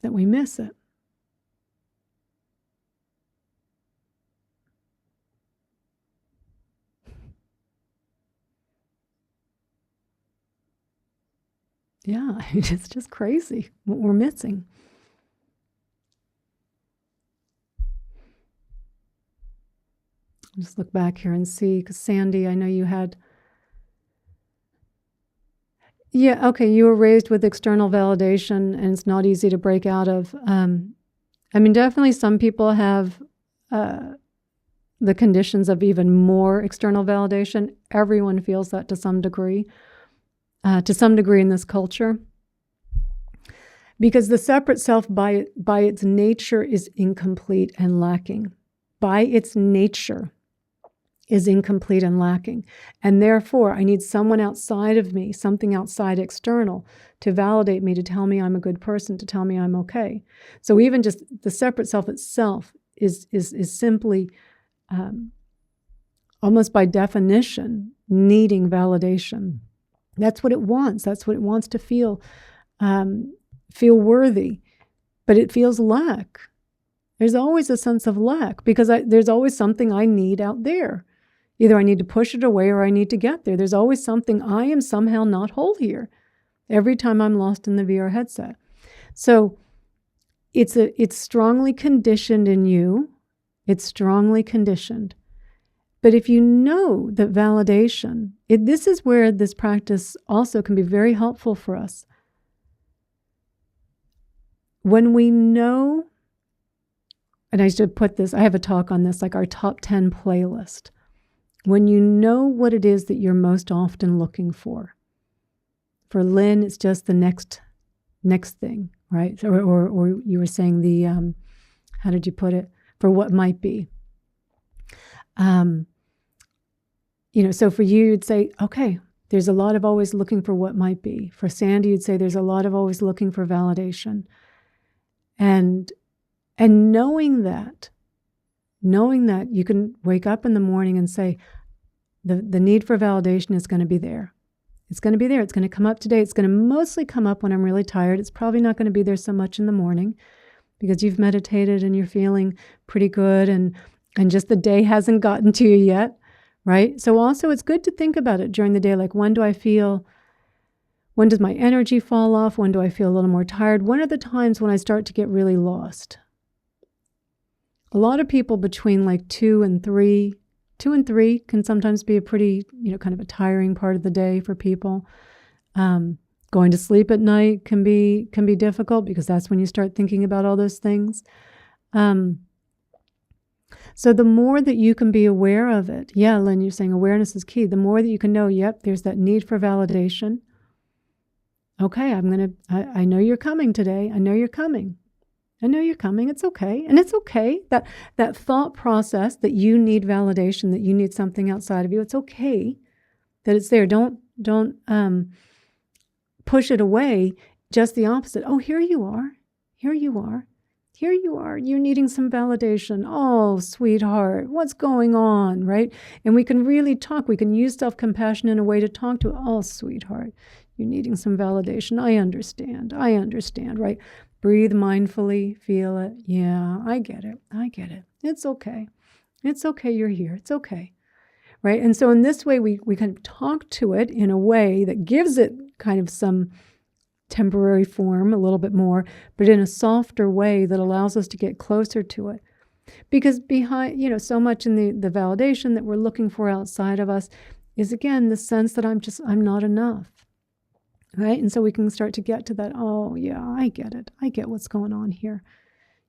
[SPEAKER 1] That we miss it. Yeah, it's just crazy what we're missing. Just look back here and see, because Sandy, I know you had... Yeah, okay, you were raised with external validation, and it's not easy to break out of. I mean, definitely some people have the conditions of even more external validation. Everyone feels that to some degree in this culture. Because the separate self by its nature is incomplete and lacking. By its nature is incomplete and lacking. And therefore, I need someone outside of me, something outside external, to validate me, to tell me I'm a good person, to tell me I'm okay. So even just the separate self itself is simply, almost by definition, needing validation. That's what it wants. That's what it wants to feel worthy. But it feels lack. There's always a sense of lack because there's always something I need out there. Either I need to push it away or I need to get there. There's always something I am somehow not whole here every time I'm lost in the VR headset. So it's strongly conditioned in you. It's strongly conditioned. But if you know that validation, this is where this practice also can be very helpful for us. When we know, and I should put this, I have a talk on this, like our top 10 playlist. When you know what it is that you're most often looking for. For Lynn, it's just the next thing, right? Or you were saying the, how did you put it? For what might be. So for you, you'd say, okay, there's a lot of always looking for what might be. For Sandy, you'd say there's a lot of always looking for validation. And knowing that you can wake up in the morning and say, the need for validation is going to be there. It's going to be there. It's going to come up today. It's going to mostly come up when I'm really tired. It's probably not going to be there so much in the morning because you've meditated and you're feeling pretty good and just the day hasn't gotten to you yet, right? So also it's good to think about it during the day, like when does my energy fall off? When do I feel a little more tired? When are the times when I start to get really lost? A lot of people between like 2 and 3 can sometimes be a pretty, kind of a tiring part of the day for people. Going to sleep at night can be difficult because that's when you start thinking about all those things. So the more that you can be aware of it, yeah, Lynn, you're saying awareness is key. The more that you can know, yep, there's that need for validation. Okay, I know you're coming today. I know you're coming. It's okay. And it's okay that thought process that you need validation, that you need something outside of you. It's okay that it's there. Don't push it away. Just the opposite. Oh, here you are. You're needing some validation. Oh, sweetheart, what's going on, right? And we can really talk. We can use self-compassion in a way to talk to, oh, sweetheart, you're needing some validation. I understand, right? Breathe mindfully, feel it. Yeah, I get it. It's okay. It's okay, you're here. It's okay. Right? And so in this way, we kind of talk to it in a way that gives it kind of some temporary form, a little bit more, but in a softer way that allows us to get closer to it. Because behind, so much in the validation that we're looking for outside of us is, again, the sense that I'm not enough. Right? And so we can start to get to that, oh, yeah, I get it. I get what's going on here.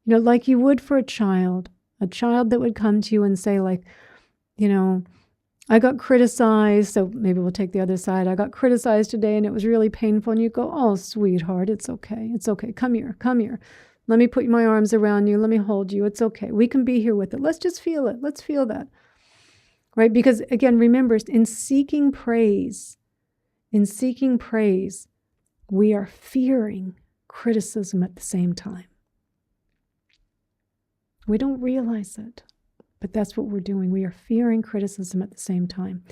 [SPEAKER 1] Like you would for a child that would come to you and say, like, I got criticized, so maybe we'll take the other side. I got criticized today and it was really painful. And you go, oh, sweetheart, it's okay. It's okay. Come here. Let me put my arms around you. Let me hold you. It's okay. We can be here with it. Let's just feel it. Let's feel that. Right? Because again, remember, in seeking praise, we are fearing criticism at the same time. We don't realize it. But that's what we're doing. We are fearing criticism at the same time.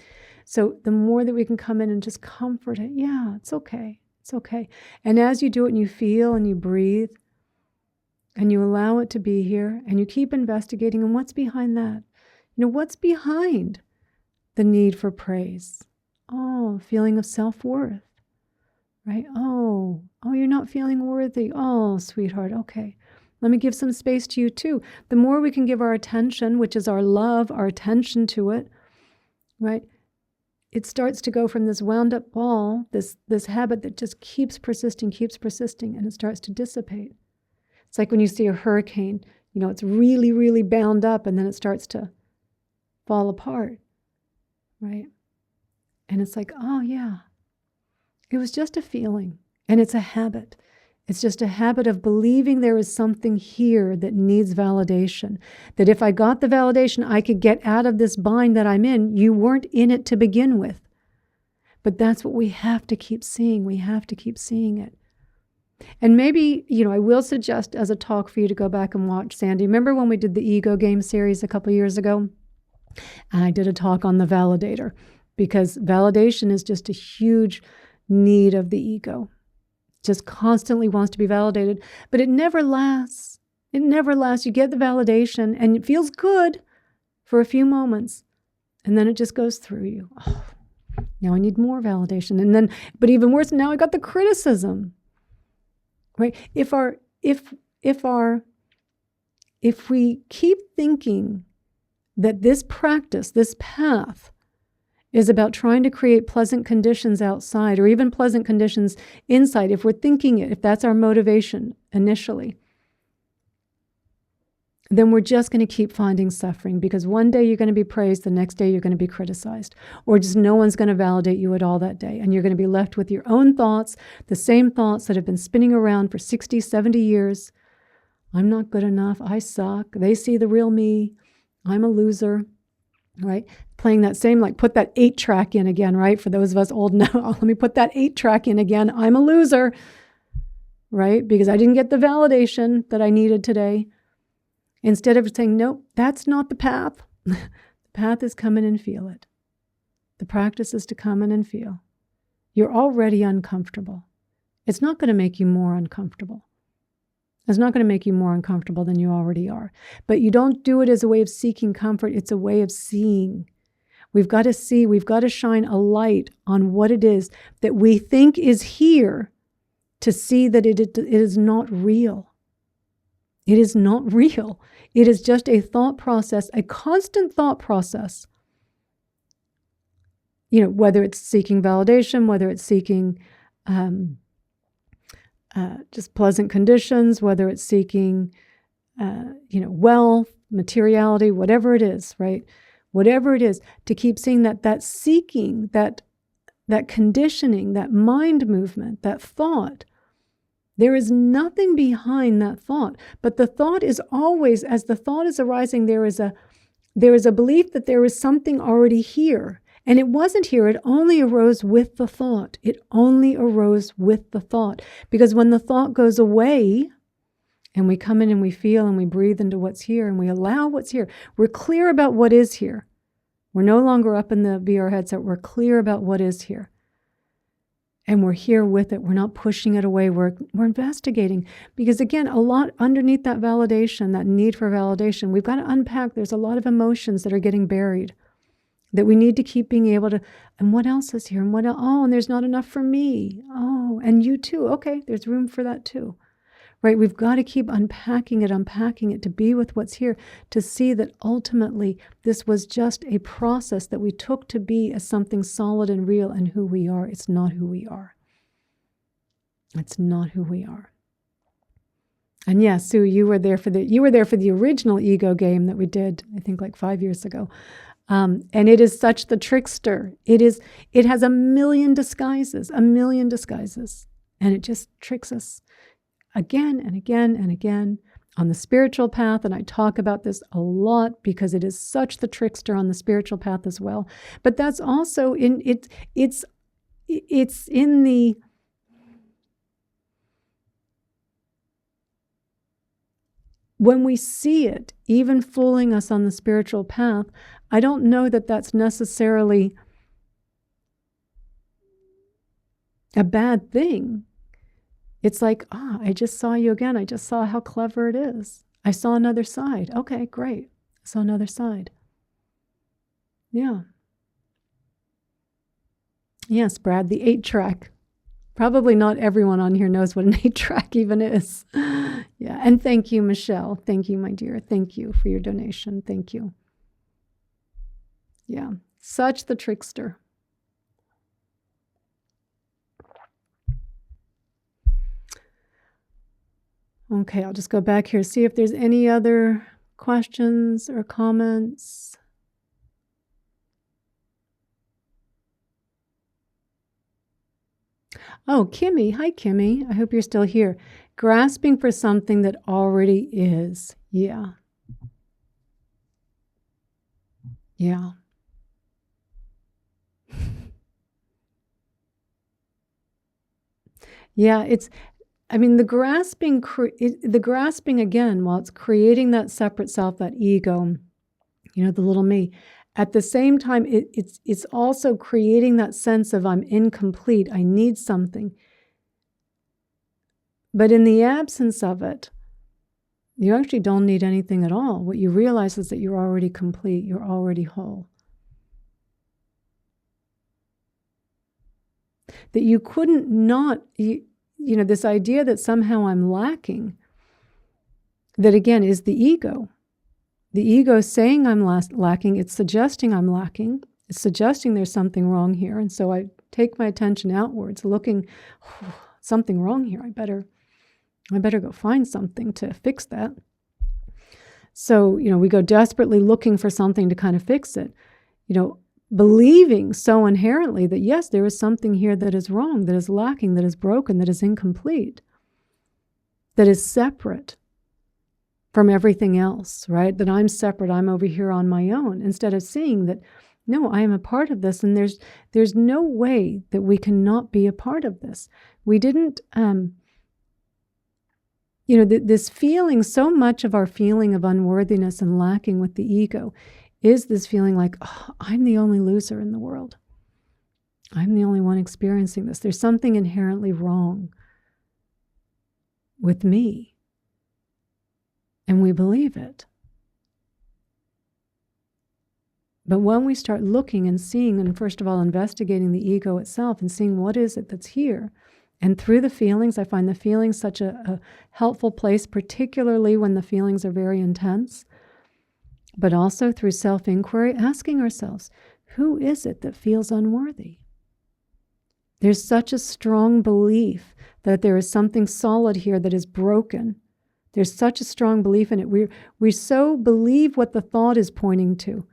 [SPEAKER 1] So the more that we can come in and just comfort it, yeah, it's okay. It's okay. And as you do it and you feel and you breathe and you allow it to be here and you keep investigating, and what's behind that? What's behind the need for praise? Oh, feeling of self-worth, right? Oh, you're not feeling worthy. Oh, sweetheart, okay. Let me give some space to you too. The more we can give our attention, which is our love, our attention to it, right? It starts to go from this wound up ball, this habit that just keeps persisting, and it starts to dissipate. It's like when you see a hurricane, it's really, really bound up and then it starts to fall apart, right? And it's like, oh yeah, it was just a feeling and it's a habit. It's just a habit of believing there is something here that needs validation. That if I got the validation, I could get out of this bind that I'm in. You weren't in it to begin with. But that's what we have to keep seeing. We have to keep seeing it. And maybe, I will suggest as a talk for you to go back and watch, Sandy. Remember when we did the ego game series a couple years ago? And I did a talk on the validator, because validation is just a huge need of the ego. Just constantly wants to be validated, but it never lasts. It never lasts. You get the validation and it feels good for a few moments, and then it just goes through you. Oh, now I need more validation. And then, but even worse, now I got the criticism. Right? If we keep thinking that this practice, this path, is about trying to create pleasant conditions outside or even pleasant conditions inside, if we're thinking it, if that's our motivation initially, then we're just going to keep finding suffering, because one day you're going to be praised, the next day you're going to be criticized, or just no one's going to validate you at all that day. And you're going to be left with your own thoughts, the same thoughts that have been spinning around for 60, 70 years. I'm not good enough. I suck. They see the real me. I'm a loser. Right? Playing that same, like, put that 8-track in again, right? For those of us old now, let me put that 8-track in again. I'm a loser, right? Because I didn't get the validation that I needed today. Instead of saying, nope, that's not the path. The path is come in and feel it. The practice is to come in and feel. You're already uncomfortable. It's not going to make you more uncomfortable. It's not going to make you more uncomfortable than you already are. But you don't do it as a way of seeking comfort. It's a way of seeing. We've got to see, we've got to shine a light on what it is that we think is here, to see that it is not real. It is not real. It is just a thought process, a constant thought process. Whether it's seeking validation, whether it's seeking just pleasant conditions, whether it's seeking, wealth, materiality, whatever it is, right? Whatever it is, to keep seeing that seeking, that conditioning, that mind movement, that thought, there is nothing behind that thought. But the thought is always, as the thought is arising, there is a belief that there is something already here. And it wasn't here. It only arose with the thought. It only arose with the thought. Because when the thought goes away and we come in and we feel and we breathe into what's here and we allow what's here, we're clear about what is here. We're no longer up in the VR headset. We're clear about what is here. And we're here with it. We're not pushing it away. We're investigating. Because again, a lot underneath that validation, that need for validation, we've got to unpack. There's a lot of emotions that are getting buried that we need to keep being able to, and what else is here? And what else? Oh, and there's not enough for me. Oh, and you too. Okay, there's room for that too. Right? We've got to keep unpacking it to be with what's here, to see that ultimately this was just a process that we took to be as something solid and real and who we are. It's not who we are. It's not who we are. And yes, Sue, you were there for the original ego game that we did, I think like 5 years ago. And it is such the trickster. It has a million disguises, and it just tricks us again and again and again on the spiritual path. And I talk about this a lot because it is such the trickster on the spiritual path as well. But that's also it's in the when we see it, even fooling us on the spiritual path, I don't know that that's necessarily a bad thing. It's like, I just saw you again. I just saw how clever it is. I saw another side. Okay, great. I saw another side. Yeah. Yes, Brad, the 8-track. Probably not everyone on here knows what an 8-track even is. Yeah, and thank you, Michelle. Thank you, my dear. Thank you for your donation. Thank you. Yeah, such the trickster. Okay, I'll just go back here, see if there's any other questions or comments. Oh, Kimmy. Hi, Kimmy. I hope you're still here. Grasping for something that already is. Yeah. Yeah. Yeah, the grasping again, while it's creating that separate self, that ego, the little me, at the same time, it's also creating that sense of I'm incomplete, I need something. But in the absence of it, you actually don't need anything at all. What you realize is that you're already complete, you're already whole. That you couldn't not, this idea that somehow I'm lacking, that again is the ego. The ego saying I'm lacking, it's suggesting I'm lacking, it's suggesting there's something wrong here. And so I take my attention outwards, looking, something wrong here. I better go find something to fix that. So, we go desperately looking for something to kind of fix it, believing so inherently that, yes, there is something here that is wrong, that is lacking, that is broken, that is incomplete, that is separate from everything else, right? That I'm separate, I'm over here on my own, instead of seeing that, no, I am a part of this, and there's no way that we cannot be a part of this. We didn't, this feeling, so much of our feeling of unworthiness and lacking with the ego is this feeling like, I'm the only loser in the world. I'm the only one experiencing this. There's something inherently wrong with me. And we believe it. But when we start looking and seeing, and first of all, investigating the ego itself and seeing what is it that's here, and through the feelings, I find the feelings such a helpful place, particularly when the feelings are very intense, but also through self-inquiry, asking ourselves, who is it that feels unworthy? There's such a strong belief that there is something solid here that is broken. There's such a strong belief in it. We so believe what the thought is pointing to.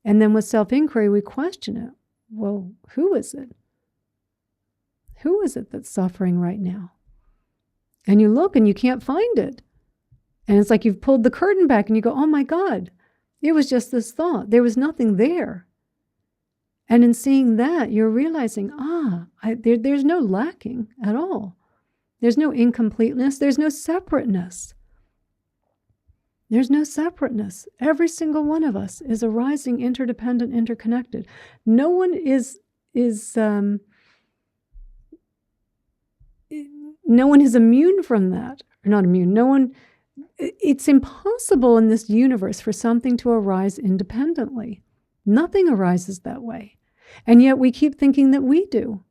[SPEAKER 1] And then with self-inquiry, we question it. Well, who is it? Who is it that's suffering right now? And you look and you can't find it. And it's like you've pulled the curtain back and you go, oh my God, it was just this thought. There was nothing there. And in seeing that, you're realizing, there's no lacking at all. There's no incompleteness. There's no separateness. There's no separateness. Every single one of us is arising, interdependent, interconnected. No one is no one is immune from that. Or not immune. It's impossible in this universe for something to arise independently. Nothing arises that way. And yet we keep thinking that we do.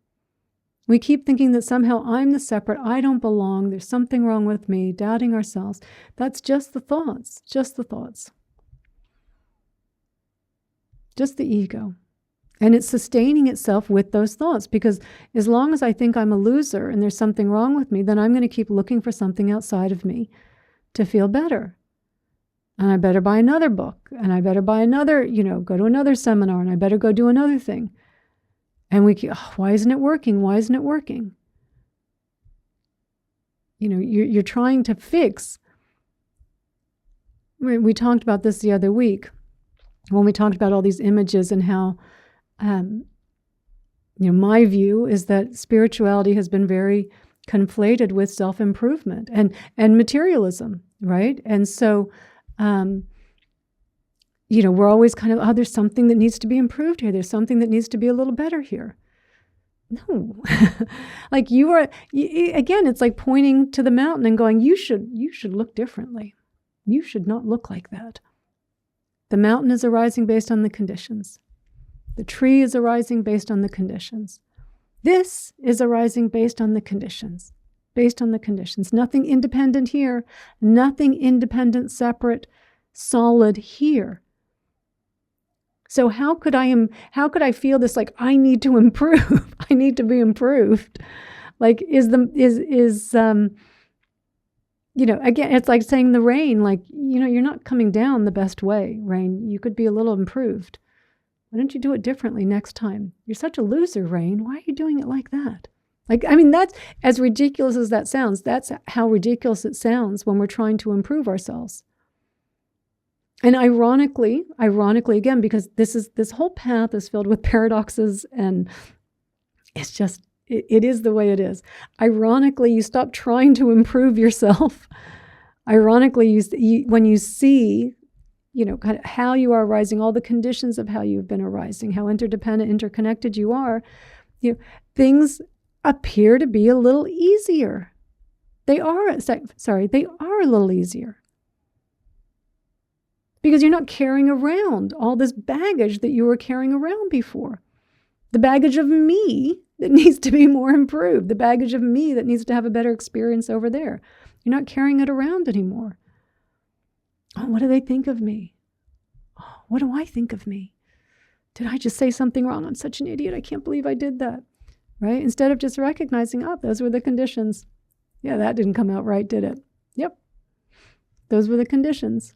[SPEAKER 1] We keep thinking that somehow I'm the separate, I don't belong, there's something wrong with me, doubting ourselves. That's just the thoughts, just the thoughts. Just the ego. And it's sustaining itself with those thoughts, because as long as I think I'm a loser and there's something wrong with me, then I'm going to keep looking for something outside of me to feel better. And I better buy another book, and I better buy another, go to another seminar, and I better go do another thing. And we keep, why isn't it working? Why isn't it working? You're trying to fix. We talked about this the other week when we talked about all these images and how, my view is that spirituality has been very conflated with self-improvement and materialism, right? And so, we're always kind of, there's something that needs to be improved here. There's something that needs to be a little better here. No. Like again, it's like pointing to the mountain and going, you should look differently. You should not look like that. The mountain is arising based on the conditions. The tree is arising based on the conditions. This is arising based on the conditions. Based on the conditions. Nothing independent here. Nothing independent, separate, solid here. So how could I feel this, like, I need to improve? I need to be improved. Like, again, it's like saying the rain, like, you're not coming down the best way, rain. You could be a little improved. Why don't you do it differently next time? You're such a loser, rain. Why are you doing it like that? That's, as ridiculous as that sounds, that's how ridiculous it sounds when we're trying to improve ourselves. And ironically, again, because this whole path is filled with paradoxes, and it's just, it is the way it is. Ironically, you stop trying to improve yourself. Ironically, when you see, kind of how you are arising, all the conditions of how you've been arising, how interdependent, interconnected you are, things appear to be a little easier. They are a little easier. Because you're not carrying around all this baggage that you were carrying around before. The baggage of me that needs to be more improved. The baggage of me that needs to have a better experience over there. You're not carrying it around anymore. Oh, what do they think of me? Oh, what do I think of me? Did I just say something wrong? I'm such an idiot. I can't believe I did that. Right? Instead of just recognizing, those were the conditions. Yeah, that didn't come out right, did it? Yep. Those were the conditions.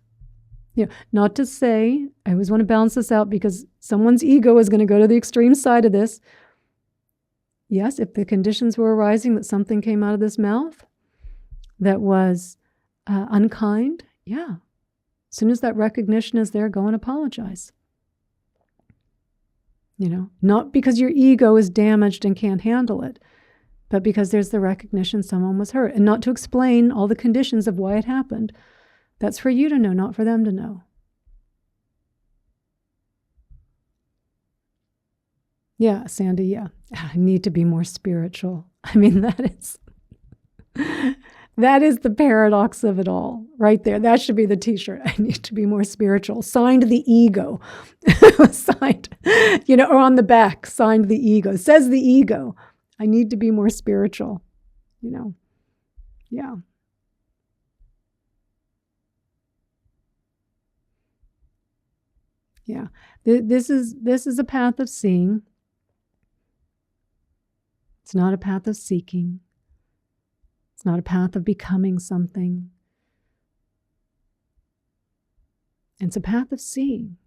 [SPEAKER 1] Not to say, I always want to balance this out, because someone's ego is going to go to the extreme side of this. Yes, if the conditions were arising that something came out of this mouth that was unkind, yeah. As soon as that recognition is there, go and apologize. Not because your ego is damaged and can't handle it, but because there's the recognition someone was hurt. And not to explain all the conditions of why it happened. That's for you to know, not for them to know. Yeah, Sandy, yeah. I need to be more spiritual. That is the paradox of it all, right there. That should be the t-shirt. I need to be more spiritual. Signed the ego. Signed, or on the back, signed the ego. Says the ego. I need to be more spiritual, Yeah. Yeah, this is a path of seeing. It's not a path of seeking. It's not a path of becoming something. It's a path of seeing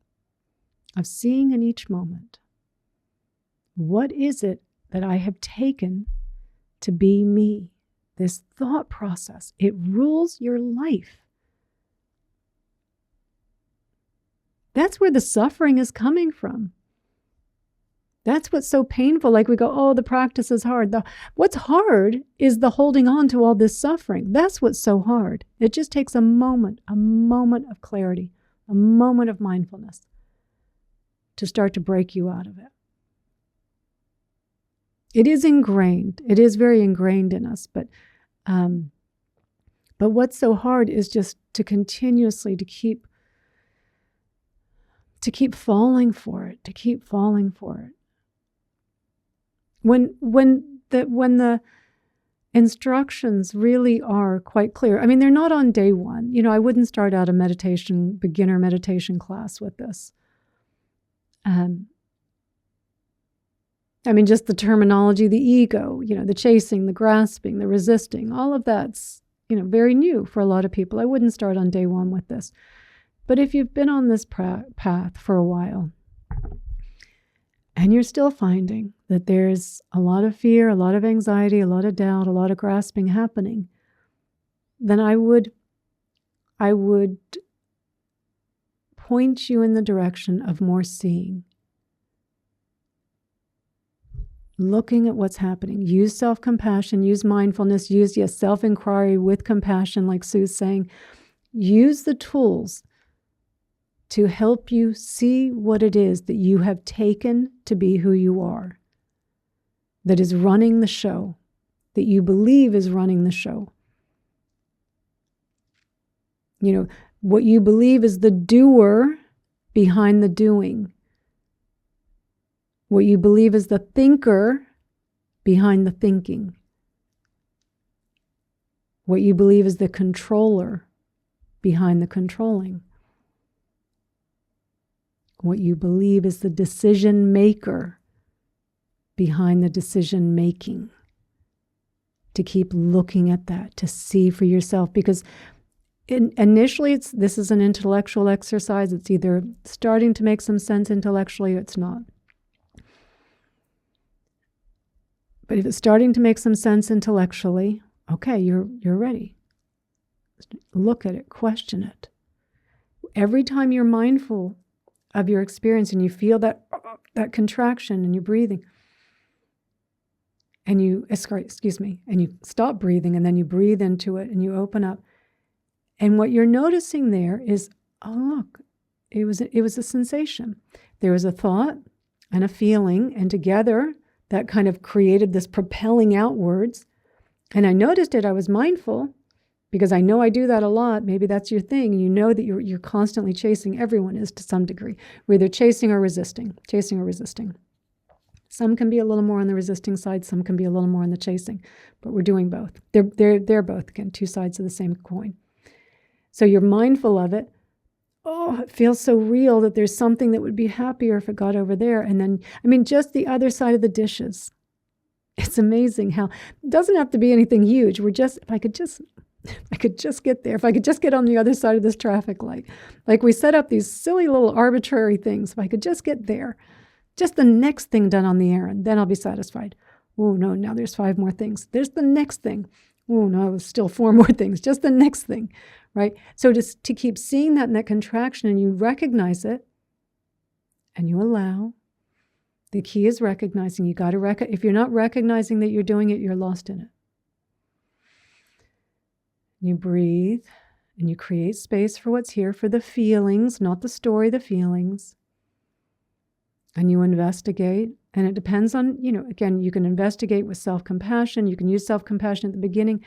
[SPEAKER 1] in each moment. What is it that I have taken to be me? This thought process, it rules your life. That's where the suffering is coming from. That's what's so painful. Like we go, the practice is hard. What's hard is the holding on to all this suffering. That's what's so hard. It just takes a moment of clarity, a moment of mindfulness to start to break you out of it. It is ingrained. It is very ingrained in us, but But what's so hard is just to continuously to keep falling for it, to keep falling for it. When the instructions really are quite clear. I mean, they're not on day one. I wouldn't start out a beginner meditation class with this. Just the terminology, the ego, the chasing, the grasping, the resisting, all of that's, very new for a lot of people. I wouldn't start on day one with this. But if you've been on this path for a while, and you're still finding that there's a lot of fear, a lot of anxiety, a lot of doubt, a lot of grasping happening, then I would point you in the direction of more seeing. Looking at what's happening. Use self-compassion, use mindfulness, use self-inquiry with compassion, like Sue's saying. Use the tools to help you see what it is that you have taken to be who you are, that is running the show, that you believe is running the show. What you believe is the doer behind the doing. What you believe is the thinker behind the thinking. What you believe is the controller behind the controlling. What you believe is the decision maker behind the decision making. To keep looking at that, to see for yourself, because initially this is an intellectual exercise. It's either starting to make some sense intellectually or it's not. But if it's starting to make some sense intellectually, okay, you're ready. Look at it, question it. Every time you're mindful of your experience and you feel that contraction and you're breathing, and you stop breathing and then you breathe into it and you open up. And what you're noticing there is, oh look, it was a sensation. There was a thought and a feeling, and together that kind of created this propelling outwards. And I noticed it, I was mindful, because I know I do that a lot. Maybe that's your thing. You know that you're constantly chasing. Everyone is to some degree. We're either chasing or resisting. Some can be a little more on the resisting side, some can be a little more on the chasing, but we're doing both. They're both, again, two sides of the same coin. So you're mindful of it. Oh, it feels so real that there's something that would be happier if it got over there. And then, just the other side of the dishes. It's amazing how it doesn't have to be anything huge. If I could just get there, if I could just get on the other side of this traffic light. Like we set up these silly little arbitrary things. If I could just get there, just the next thing done on the errand, then I'll be satisfied. Oh no, now there's 5 more things. There's the next thing. Oh no, there's still 4 more things. Just the next thing, right? So just to keep seeing that in that contraction, and you recognize it, and you allow. The key is recognizing. You got to if you're not recognizing that you're doing it, you're lost in it. You breathe, and you create space for what's here, for the feelings, not the story, the feelings. And you investigate, and it depends on, again, you can investigate with self-compassion. You can use self-compassion at the beginning,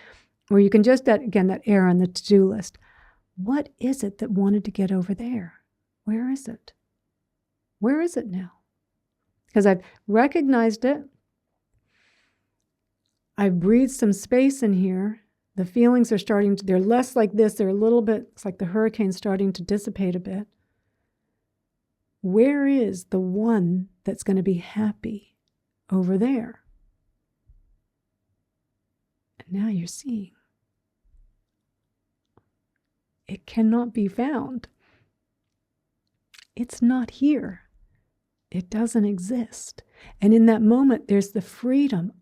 [SPEAKER 1] or you can just, that error on the to-do list. What is it that wanted to get over there? Where is it? Where is it now? Because I've recognized it. I've breathed some space in here. The feelings are they're less like this. They're a little bit, it's like the hurricane's starting to dissipate a bit. Where is the one that's going to be happy over there? And now you're seeing. It cannot be found. It's not here. It doesn't exist. And in that moment, there's the freedom.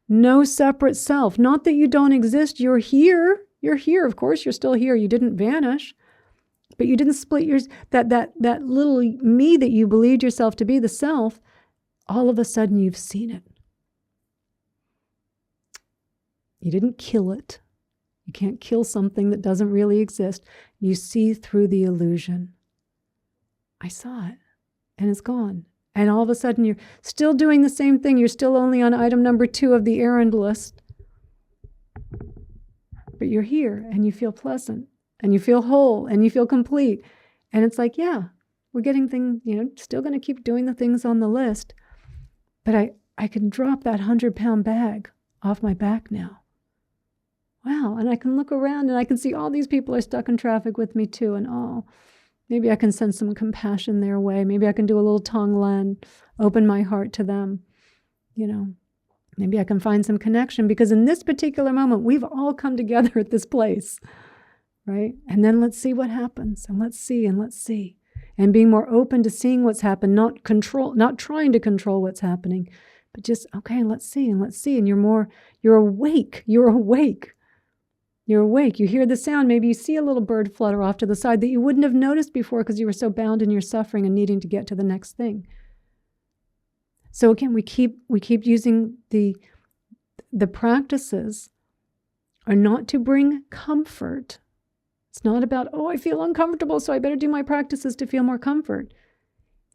[SPEAKER 1] No separate self. Not that you don't exist. You're here. You're here. Of course, you're still here. You didn't vanish. But you didn't split that little me that you believed yourself to be, the self. All of a sudden, you've seen it. You didn't kill it. You can't kill something that doesn't really exist. You see through the illusion. I saw it, and it's gone. And all of a sudden, you're still doing the same thing. You're still only on item number 2 of the errand list. but you're here and you feel pleasant and you feel whole and you feel complete. And it's like, yeah, we're getting things, still going to keep doing the things on the list, but I can drop that 100-pound bag off my back now. Wow. And I can look around and I can see all these people are stuck in traffic with me too. And maybe I can send some compassion their way. Maybe I can do a little Tonglen, open my heart to them. Maybe I can find some connection, because in this particular moment, we've all come together at this place, right? And then let's see what happens, and let's see. And being more open to seeing what's happened, not trying to control what's happening, but just, okay, let's see. And you're awake. You hear the sound. Maybe you see a little bird flutter off to the side that you wouldn't have noticed before because you were so bound in your suffering and needing to get to the next thing. So again, we keep using the practices are not to bring comfort. It's not about, I feel uncomfortable, so I better do my practices to feel more comfort.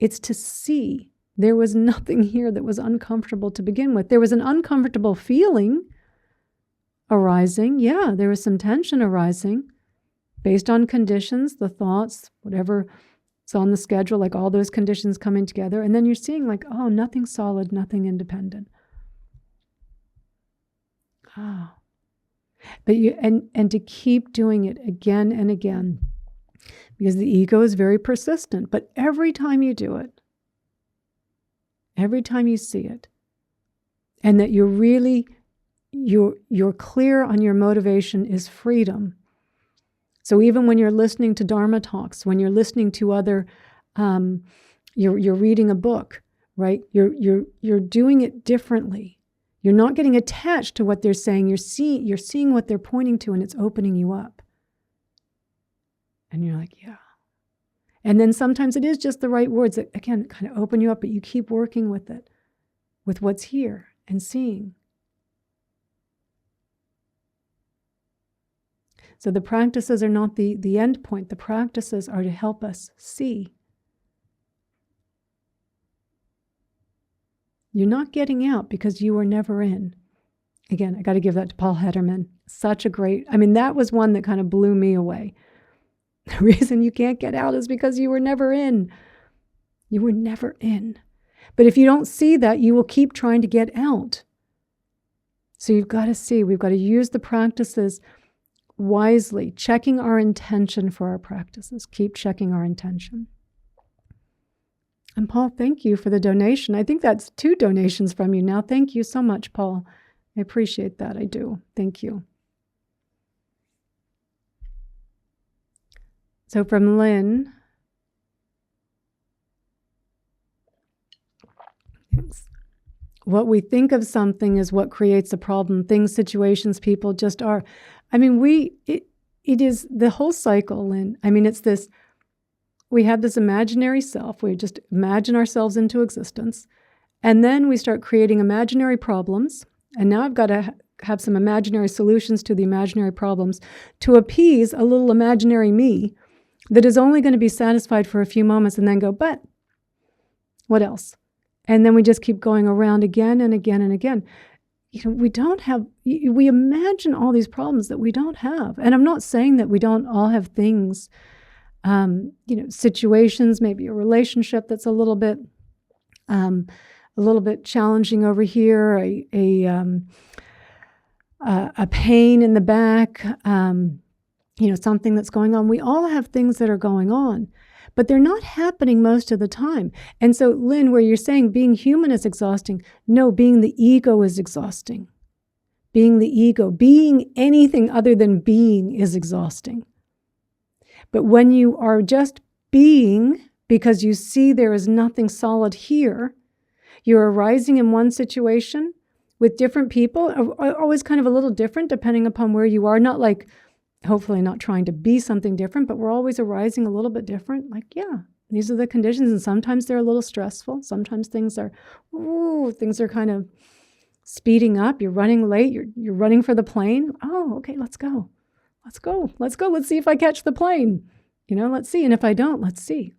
[SPEAKER 1] It's to see there was nothing here that was uncomfortable to begin with. There was an uncomfortable feeling arising. Yeah, there was some tension arising based on conditions, the thoughts, whatever it's on the schedule, like all those conditions coming together. And then you're seeing like, nothing solid, nothing independent. But and to keep doing it again and again, because the ego is very persistent. But every time you do it, every time you see it, and that you're clear on your motivation is freedom. So even when you're listening to Dharma talks, when you're listening to other, you're reading a book, right? You're doing it differently. You're not getting attached to what they're saying. You're seeing what they're pointing to, and it's opening you up. And you're like, yeah. And then sometimes it is just the right words that, again, kind of open you up, but you keep working with it, with what's here and seeing. So the practices are not the end point. The practices are to help us see. You're not getting out because you were never in. Again, I got to give that to Paul Hederman. That was one that kind of blew me away. The reason you can't get out is because you were never in. You were never in. But if you don't see that, you will keep trying to get out. So you've got to see. We've got to use the practices wisely, checking our intention for our practices. Keep checking our intention. And Paul, thank you for the donation. I think that's 2 donations from you now. Thank you so much, Paul. I appreciate that. I do. Thank you. So from Lynn, what we think of something is what creates a problem. Things, situations, people just are. It is the whole cycle, Lynn. It's this, we have this imaginary self. We just imagine ourselves into existence. And then we start creating imaginary problems. And now I've got to have some imaginary solutions to the imaginary problems to appease a little imaginary me that is only going to be satisfied for a few moments and then go, but what else? And then we just keep going around again and again and again. We imagine all these problems that we don't have. And I'm not saying that we don't all have things, situations, maybe a relationship that's a little bit challenging over here, a pain in the back, something that's going on. We all have things that are going on, but they're not happening most of the time. And so, Lynn, where you're saying being human is exhausting, no, being the ego is exhausting. Being the ego, being anything other than being is exhausting. But when you are just being, because you see there is nothing solid here, you're arising in one situation with different people, always kind of a little different depending upon where you are, not like, hopefully not trying to be something different, but we're always arising a little bit different. Like, yeah, these are the conditions. And sometimes they're a little stressful. Sometimes things are kind of speeding up. You're running late. You're running for the plane. Oh, okay, let's go. Let's see if I catch the plane. Let's see. And if I don't, let's see.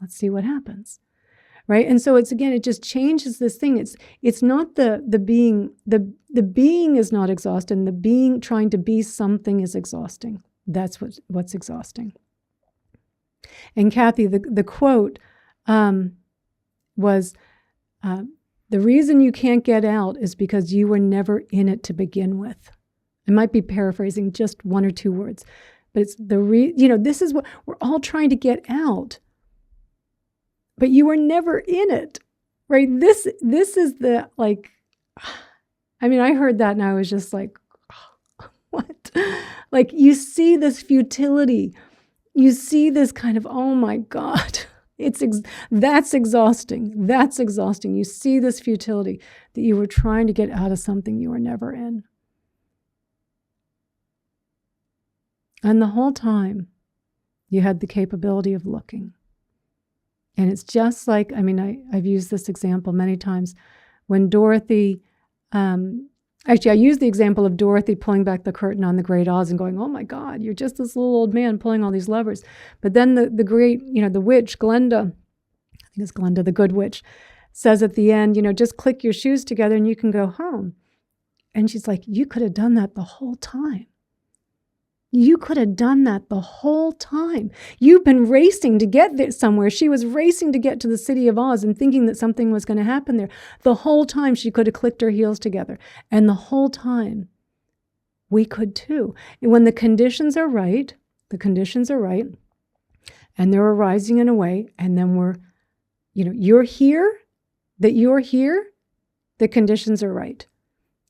[SPEAKER 1] Let's see what happens. right? And so it's, again, it just changes this thing. It's not the being, the being is not exhausting. The being trying to be something is exhausting. That's what's exhausting. And Kathy, the quote was, the reason you can't get out is because you were never in it to begin with. I might be paraphrasing just one or two words, but it's this is what we're all trying to get out, but you were never in it, right? This is the, like, I mean, I heard that and I was just like, what? Like, you see this futility, you see this kind of, oh my God, that's exhausting. That's exhausting. You see this futility that you were trying to get out of something you were never in. And the whole time, you had the capability of looking. And it's just like, I mean, I've used this example many times. When Dorothy, actually, I used the example of Dorothy pulling back the curtain on the Great Oz and going, oh my God, you're just this little old man pulling all these levers. But then the great, the witch, Glenda, I think it's Glenda, the good witch, says at the end, just click your shoes together and you can go home. And she's like, you could have done that the whole time. You could have done that the whole time. You've been racing to get there somewhere. She was racing to get to the city of Oz and thinking that something was going to happen there. The whole time she could have clicked her heels together. And the whole time we could too. And when the conditions are right, and they're arising in a way, and then you're here, the conditions are right.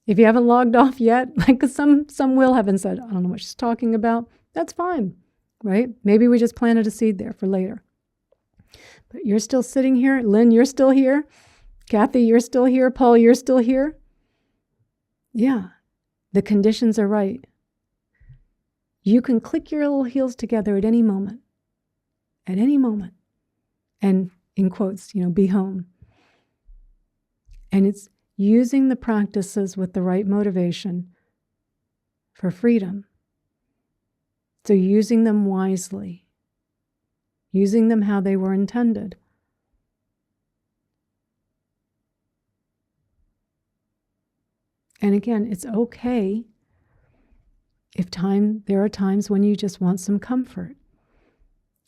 [SPEAKER 1] If you haven't logged off yet, like some will haven't said, I don't know what she's talking about, that's fine, right? Maybe we just planted a seed there for later. But you're still sitting here. Lynn, you're still here. Kathy, you're still here. Paul, you're still here. Yeah, the conditions are right. You can click your little heels together at any moment. At any moment. And in quotes, be home. And it's using the practices with the right motivation for freedom. So using them wisely, using them how they were intended. And again, it's okay if there are times when you just want some comfort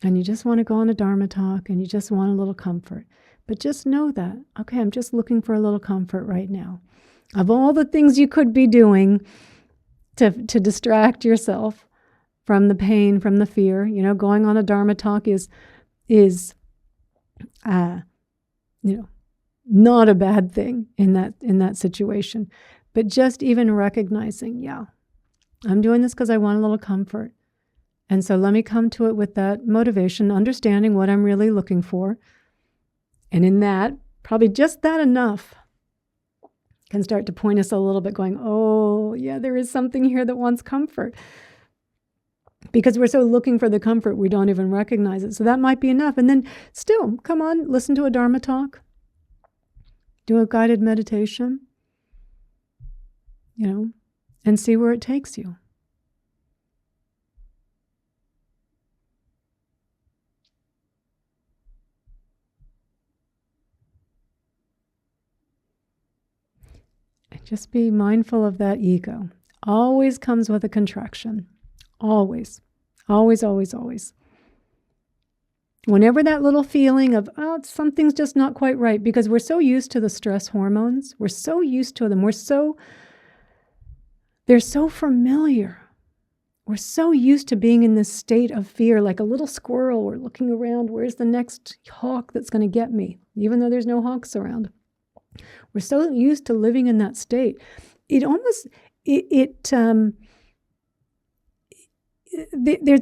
[SPEAKER 1] and you just want to go on a Dharma talk and you just want a little comfort. But just know that, okay, I'm just looking for a little comfort right now. Of all the things you could be doing to distract yourself from the pain, from the fear, going on a Dharma talk is not a bad thing in that situation. But just even recognizing, yeah, I'm doing this because I want a little comfort. And so let me come to it with that motivation, understanding what I'm really looking for. And in that, probably just that enough can start to point us a little bit going, oh, yeah, there is something here that wants comfort. Because we're so looking for the comfort, we don't even recognize it. So that might be enough. And then still, come on, listen to a Dharma talk. Do a guided meditation, and see where it takes you. Just be mindful of that ego. Always comes with a contraction. Always. Always, always, always. Whenever that little feeling of, something's just not quite right, because we're so used to the stress hormones. We're so used to them. They're so familiar. We're so used to being in this state of fear, like a little squirrel. We're looking around, where's the next hawk that's going to get me, even though there's no hawks around. We're so used to living in that state. There's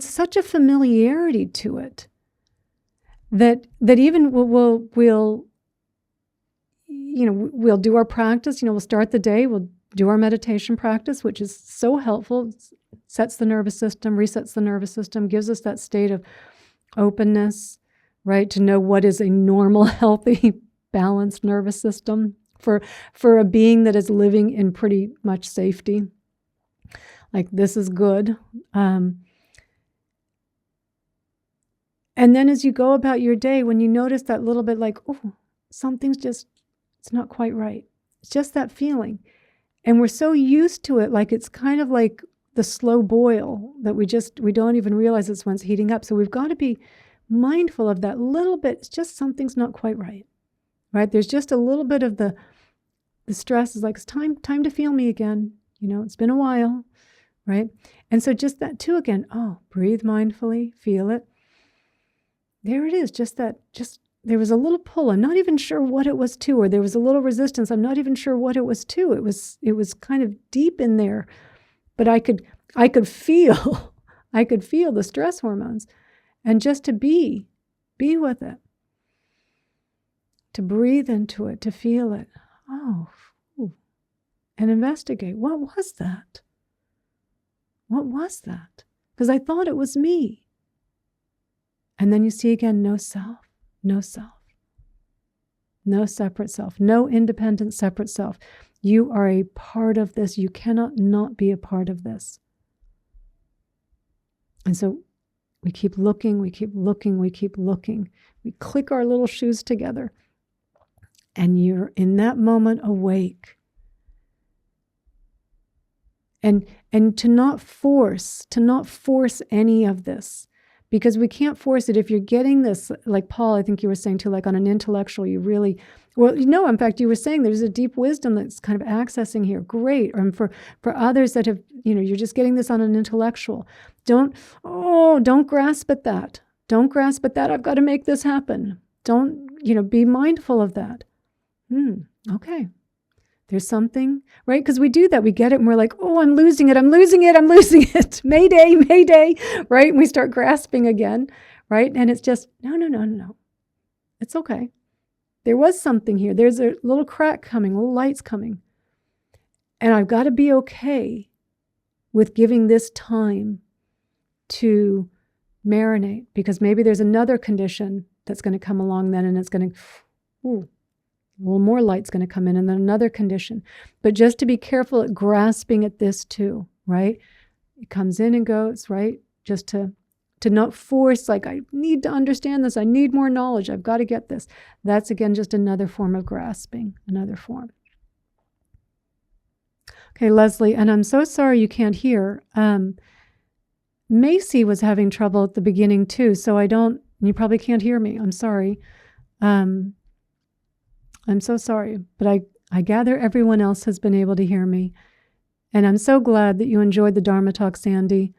[SPEAKER 1] such a familiarity to it that even we'll do our practice. We'll start the day. We'll do our meditation practice, which is so helpful. Sets the nervous system, resets the nervous system, gives us that state of openness, right? To know what is a normal, healthy, balanced nervous system for a being that is living in pretty much safety. Like, this is good. And then as you go about your day, when you notice that little bit like, oh, something's just, it's not quite right. It's just that feeling. And we're so used to it, like it's kind of like the slow boil that we don't even realize it's when it's heating up. So we've got to be mindful of that little bit. It's just something's not quite right, right? There's just a little bit of the stress is like, it's time to feel me again. It's been a while, right? And so just that too, again, breathe mindfully, feel it. There it is, there was a little pull. I'm not even sure what it was to, or there was a little resistance. I'm not even sure what it was to. It was kind of deep in there, but I could feel, I could feel the stress hormones, and just to be with it, to breathe into it, to feel it. And investigate. What was that? What was that? Because I thought it was me. And then you see again, no self, no separate self, no independent separate self. You are a part of this. You cannot not be a part of this. And so we keep looking, we keep looking, we keep looking. We click our little shoes together. And you're in that moment awake. And to not force any of this, because we can't force it. If you're getting this, like Paul, I think you were saying too, like on an intellectual, you really, in fact, you were saying there's a deep wisdom that's kind of accessing here. Great. Or for others that have, you're just getting this on an intellectual. Don't grasp at that. Don't grasp at that. I've got to make this happen. Don't, be mindful of that. Okay. There's something, right? Because we do that. We get it and we're like, I'm losing it. Mayday, right? And we start grasping again, right? And it's just, no. It's okay. There was something here. There's a little crack coming, little light's coming. And I've got to be okay with giving this time to marinate, because maybe there's another condition that's going to come along then, and it's going to, a little more light's going to come in, and then another condition. But just to be careful at grasping at this too, right? It comes in and goes, right? Just to not force, like, I need to understand this. I need more knowledge. I've got to get this. That's, again, just another form of grasping, another form. Okay, Leslie, and I'm so sorry you can't hear. Macy was having trouble at the beginning too, so you probably can't hear me. I'm sorry. I'm so sorry, but I gather everyone else has been able to hear me. And I'm so glad that you enjoyed the Dharma talk, Sandy.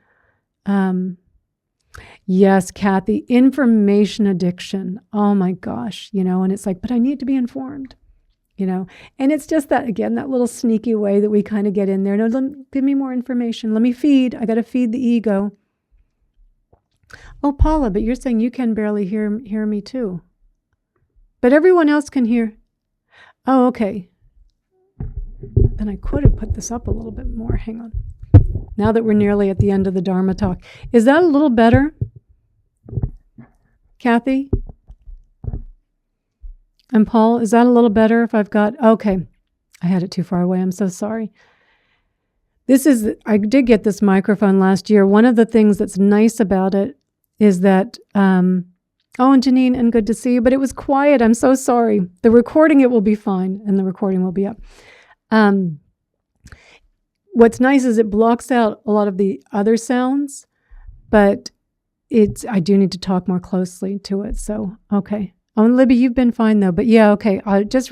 [SPEAKER 1] Yes, Kathy, information addiction. Oh my gosh, and it's like, but I need to be informed, and it's just that, again, that little sneaky way that we kind of get in there. No, give me more information. Let me feed. I got to feed the ego. Oh, Paula, but you're saying you can barely hear me too. But everyone else can hear. Oh, okay. Then I could have put this up a little bit more. Hang on. Now that we're nearly at the end of the Dharma talk. Is that a little better? Kathy? And Paul, is that a little better if I've got... Okay. I had it too far away. I'm so sorry. I did get this microphone last year. One of the things that's nice about it is that... and Janine, and good to see you, but it was quiet. I'm so sorry. The recording, it will be fine, and the recording will be up. What's nice is it blocks out a lot of the other sounds, but I do need to talk more closely to it. So, okay. And Libby, you've been fine though, but yeah, okay. I'll just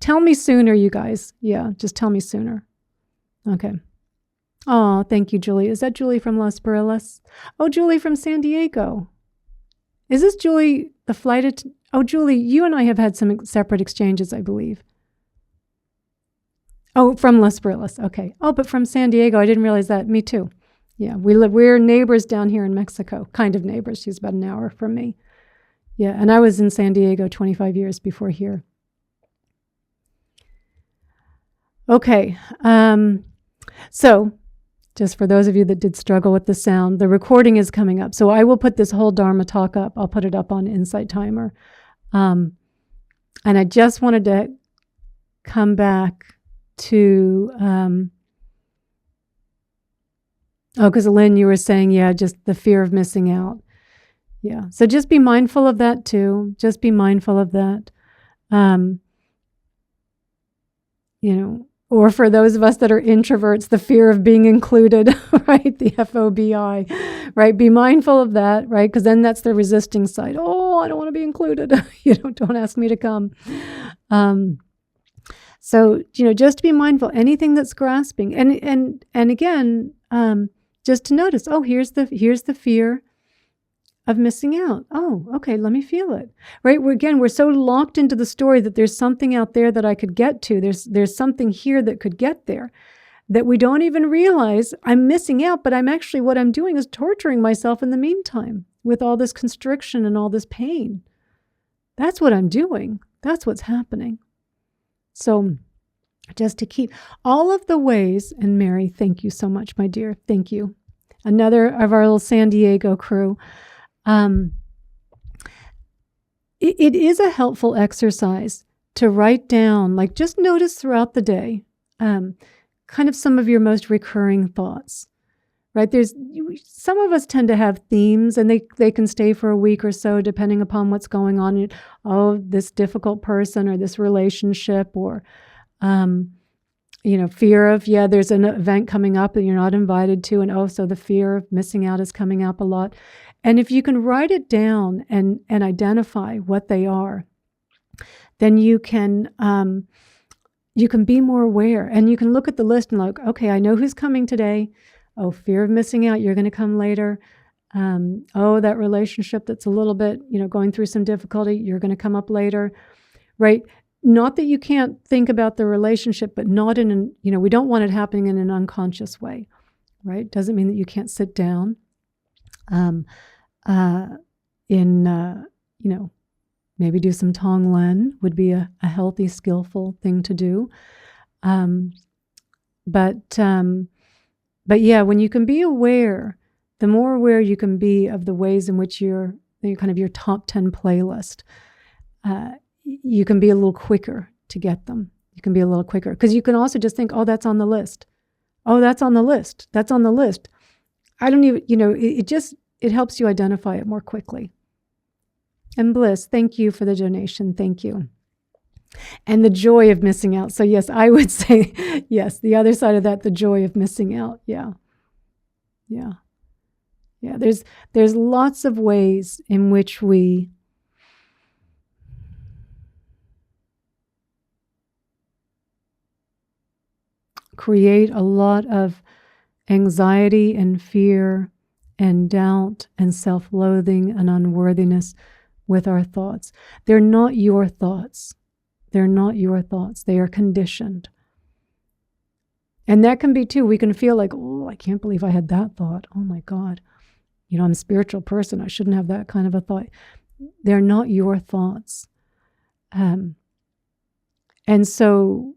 [SPEAKER 1] tell me sooner, you guys. Yeah, just tell me sooner. Okay. Oh, thank you, Julie. Is that Julie from Las Barillas? Oh, Julie from San Diego. Is this Julie, the flight Julie, you and I have had some separate exchanges, I believe. Oh, from Las Barillas. Okay. Oh, but from San Diego, I didn't realize that. Me too. Yeah, we're neighbors down here in Mexico. Kind of neighbors. She's about an hour from me. Yeah, and I was in San Diego 25 years before here. Okay. So, just for those of you that did struggle with the sound, the recording is coming up. So I will put this whole Dharma talk up. I'll put it up on Insight Timer. And I just wanted to come back to, because Lynn, you were saying, just the fear of missing out. Yeah. So just be mindful of that too. Just be mindful of that. Or for those of us that are introverts, the fear of being included, right? The FOBI, right? Be mindful of that, right? Because then that's the resisting side. Oh, I don't want to be included. Don't ask me to come. So, just to be mindful, anything that's grasping, and again, just to notice, oh, here's the fear of missing out. Oh, okay, let me feel it. Right? We're so locked into the story that there's something out there that I could get to. There's something here that could get there that we don't even realize I'm missing out, but what I'm doing is torturing myself in the meantime with all this constriction and all this pain. That's what I'm doing. That's what's happening. So just to keep all of the ways, and Mary, thank you so much, my dear. Thank you. Another of our little San Diego crew. It is a helpful exercise to write down, just notice throughout the day, kind of some of your most recurring thoughts, right? Some of us tend to have themes, and they can stay for a week or so, depending upon what's going on. Oh, this difficult person or this relationship, or, fear of, there's an event coming up that you're not invited to. And so the fear of missing out is coming up a lot. And if you can write it down and identify what they are, then you can be more aware, and you can look at the list and okay, I know who's coming today. Oh, fear of missing out, you're going to come later. That relationship that's a little bit, going through some difficulty, you're going to come up later, right? Not that you can't think about the relationship, but not we don't want it happening in an unconscious way, right? Doesn't mean that you can't sit down. Maybe do some Tonglen would be a healthy, skillful thing to do. But yeah, when you can be aware, the more aware you can be of the ways in which your top 10 playlist, you can be a little quicker to get them. You can be a little quicker, because you can also just think, oh, that's on the list. Oh, that's on the list. That's on the list. I don't even, it helps you identify it more quickly. And Bliss, thank you for the donation. Thank you. And the joy of missing out. So yes, I would say, yes, the other side of that, the joy of missing out. Yeah. There's lots of ways in which we create a lot of anxiety and fear and doubt and self-loathing and unworthiness with our thoughts. They're not your thoughts. They're not your thoughts. They are conditioned. And that can be too. We can feel like, oh, I can't believe I had that thought. Oh my God. I'm a spiritual person. I shouldn't have that kind of a thought. They're not your thoughts. And so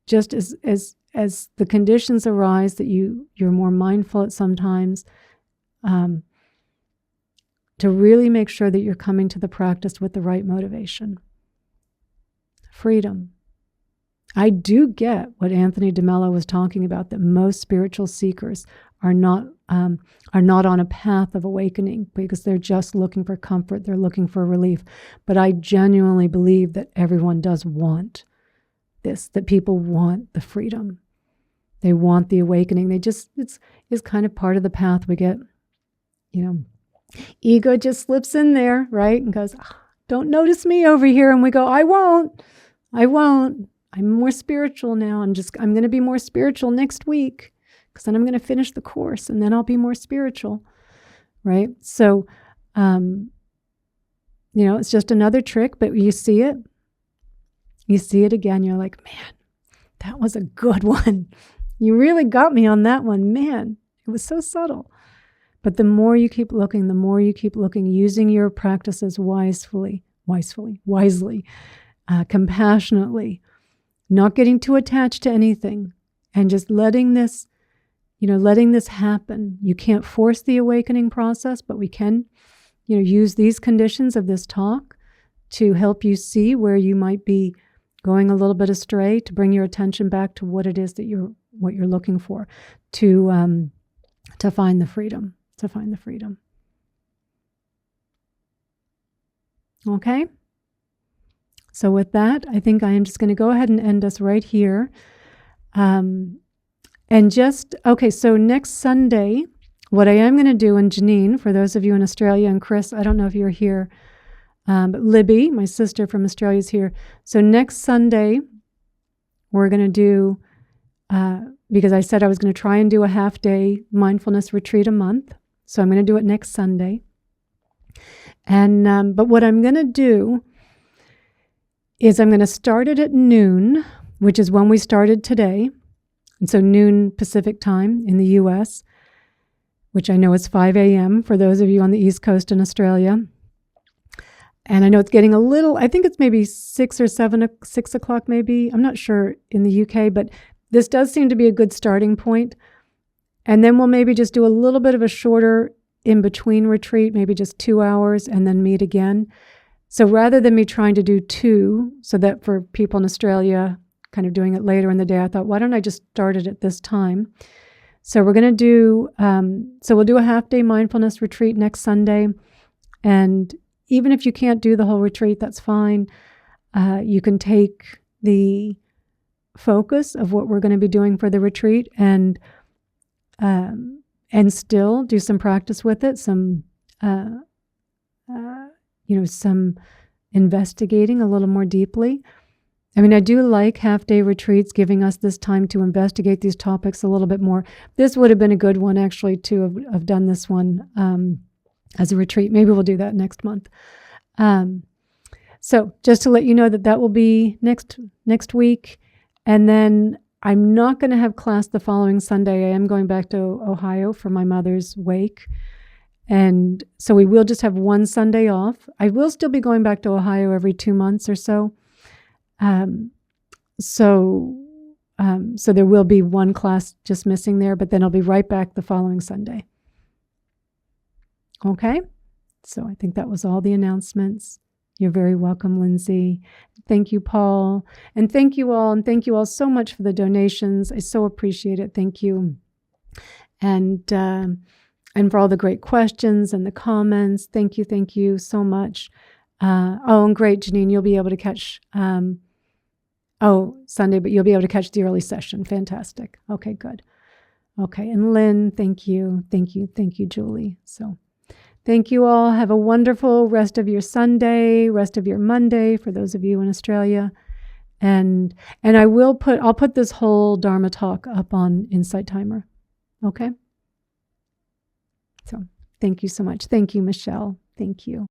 [SPEAKER 1] just as the conditions arise, that you're more mindful at sometimes, to really make sure that you're coming to the practice with the right motivation. Freedom. I do get what Anthony DeMello was talking about, that most spiritual seekers are not on a path of awakening because they're just looking for comfort, they're looking for relief. But I genuinely believe that everyone does want this, that people want the freedom. They want the awakening. It's kind of part of the path we get. Ego just slips in there, right? And goes, don't notice me over here. And we go, I won't. I'm more spiritual now. I'm going to be more spiritual next week, because then I'm going to finish the course and then I'll be more spiritual, right? So, it's just another trick, but you see it. You see it again. You're like, man, that was a good one. You really got me on that one. Man, it was so subtle. But the more you keep looking, using your practices wisely, compassionately, not getting too attached to anything, and just letting this happen. You can't force the awakening process, but we can, use these conditions of this talk to help you see where you might be going a little bit astray, to bring your attention back to what it is that what you're looking for, to find the freedom. Okay? So with that, I think I am just going to go ahead and end us right here. So next Sunday, what I am going to do, and Janine, for those of you in Australia, and Chris, I don't know if you're here, but Libby, my sister from Australia, is here. So next Sunday, we're going to do, because I said I was going to try and do a half-day mindfulness retreat a month. So I'm going to do it next Sunday. And but what I'm going to do is I'm going to start it at noon, which is when we started today. And so noon Pacific time in the U.S., which I know is 5 a.m. for those of you on the East Coast in Australia. And I know it's getting a little, I think it's maybe 6 o'clock maybe. I'm not sure in the UK, but this does seem to be a good starting point. And then we'll maybe just do a little bit of a shorter in-between retreat, maybe just 2 hours, and then meet again. So rather than me trying to do 2, so that for people in Australia kind of doing it later in the day, I thought, why don't I just start it at this time? So we're going to do, we'll do a half-day mindfulness retreat next Sunday. And even if you can't do the whole retreat, that's fine. You can take the focus of what we're going to be doing for the retreat and still do some practice with it, some investigating a little more deeply. I mean, I do like half-day retreats, giving us this time to investigate these topics a little bit more. This would have been a good one, actually, to have done this one as a retreat. Maybe we'll do that next month. So just to let you know that will be next week. And then I'm not going to have class the following Sunday. I am going back to Ohio for my mother's wake. And so we will just have one Sunday off. I will still be going back to Ohio every 2 months or so. So there will be one class just missing there, but then I'll be right back the following Sunday. Okay? So I think that was all the announcements. You're very welcome, Lindsay. Thank you, Paul. And thank you all. And thank you all so much for the donations. I so appreciate it. Thank you. And for all the great questions and the comments. Thank you so much. And great, Janine, you'll be able to catch, Sunday, but you'll be able to catch the early session. Fantastic. Okay, good. Okay, and Lynn, thank you, Julie. So thank you all. Have a wonderful rest of your Sunday, rest of your Monday for those of you in Australia. And I'll put this whole Dharma talk up on Insight Timer. Okay? So thank you so much. Thank you, Michelle. Thank you.